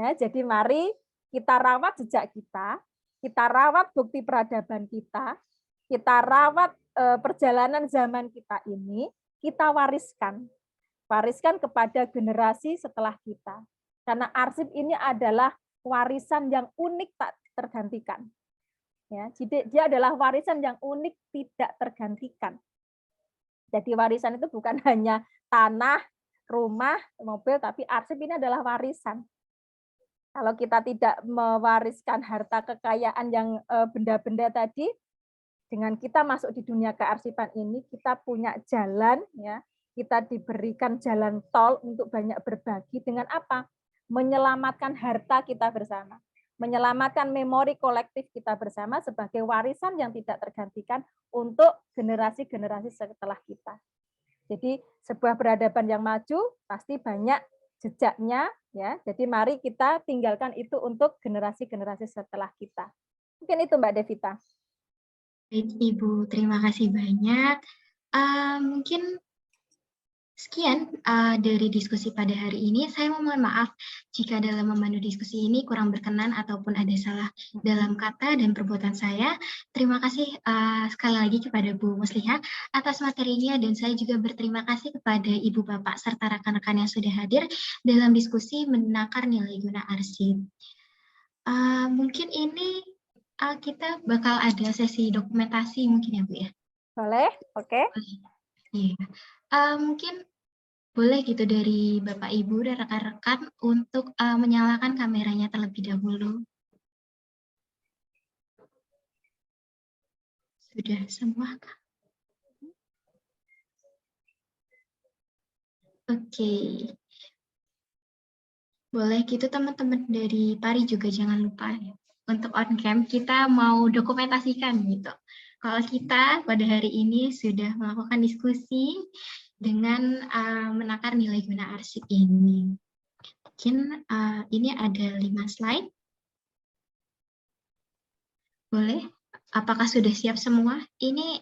Ya, jadi mari kita rawat jejak kita rawat bukti peradaban kita rawat perjalanan zaman kita ini, kita wariskan kepada generasi setelah kita. Karena arsip ini adalah warisan yang unik tak tergantikan. Ya, jadi dia adalah warisan yang unik tidak tergantikan. Jadi warisan itu bukan hanya tanah, rumah, mobil, tapi arsip ini adalah warisan. Kalau kita tidak mewariskan harta kekayaan yang benda-benda tadi, dengan kita masuk di dunia kearsipan ini, kita punya jalan, ya, kita diberikan jalan tol untuk banyak berbagi dengan apa? Menyelamatkan harta kita bersama, menyelamatkan memori kolektif kita bersama sebagai warisan yang tidak tergantikan untuk generasi-generasi setelah kita. Jadi sebuah peradaban yang maju pasti banyak jejaknya, ya. Jadi mari kita tinggalkan itu untuk generasi-generasi setelah kita. Mungkin itu Mbak Devita. Baik, Ibu, terima kasih banyak. Mungkin sekian dari diskusi pada hari ini. Saya mohon maaf jika dalam memandu diskusi ini kurang berkenan ataupun ada salah dalam kata dan perbuatan saya. Terima kasih sekali lagi kepada Bu Musliha atas materinya, dan saya juga berterima kasih kepada Ibu Bapak serta rekan-rekan yang sudah hadir dalam diskusi menakar nilai guna arsip. Mungkin ini kita bakal ada sesi dokumentasi mungkin ya Bu ya? Boleh, oke. Iya. Mungkin boleh gitu dari Bapak Ibu dan rekan-rekan untuk menyalakan kameranya terlebih dahulu. Sudah semua kah? Oke. Boleh gitu teman-teman dari Pari juga jangan lupa ya. Untuk on cam kita mau dokumentasikan gitu. Kalau kita pada hari ini sudah melakukan diskusi dengan menakar nilai guna arsip ini. Mungkin ini ada 5 slide. Boleh? Apakah sudah siap semua? Ini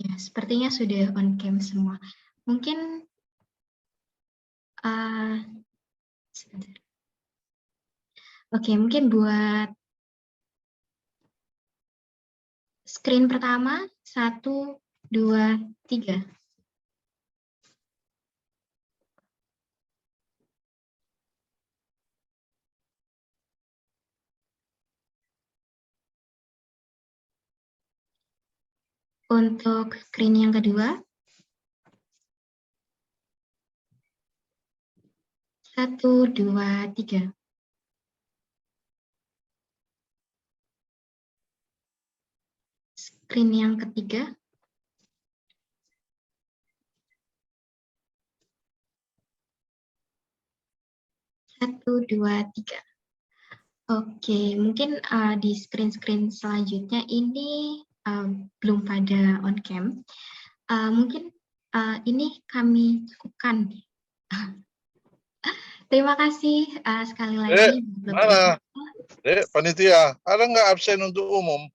ya, sepertinya sudah on cam semua. Mungkin sebentar. Oke, mungkin buat screen pertama, 1, 2, 3. Untuk screen yang kedua, 1, 2, 3. Screen yang ketiga, 1, 2, 3. Oke, mungkin di screen-screen selanjutnya ini belum pada on cam. Mungkin ini kami cukupkan. Terima kasih sekali lagi. Mana? Dek, panitia, ada nggak absen untuk umum?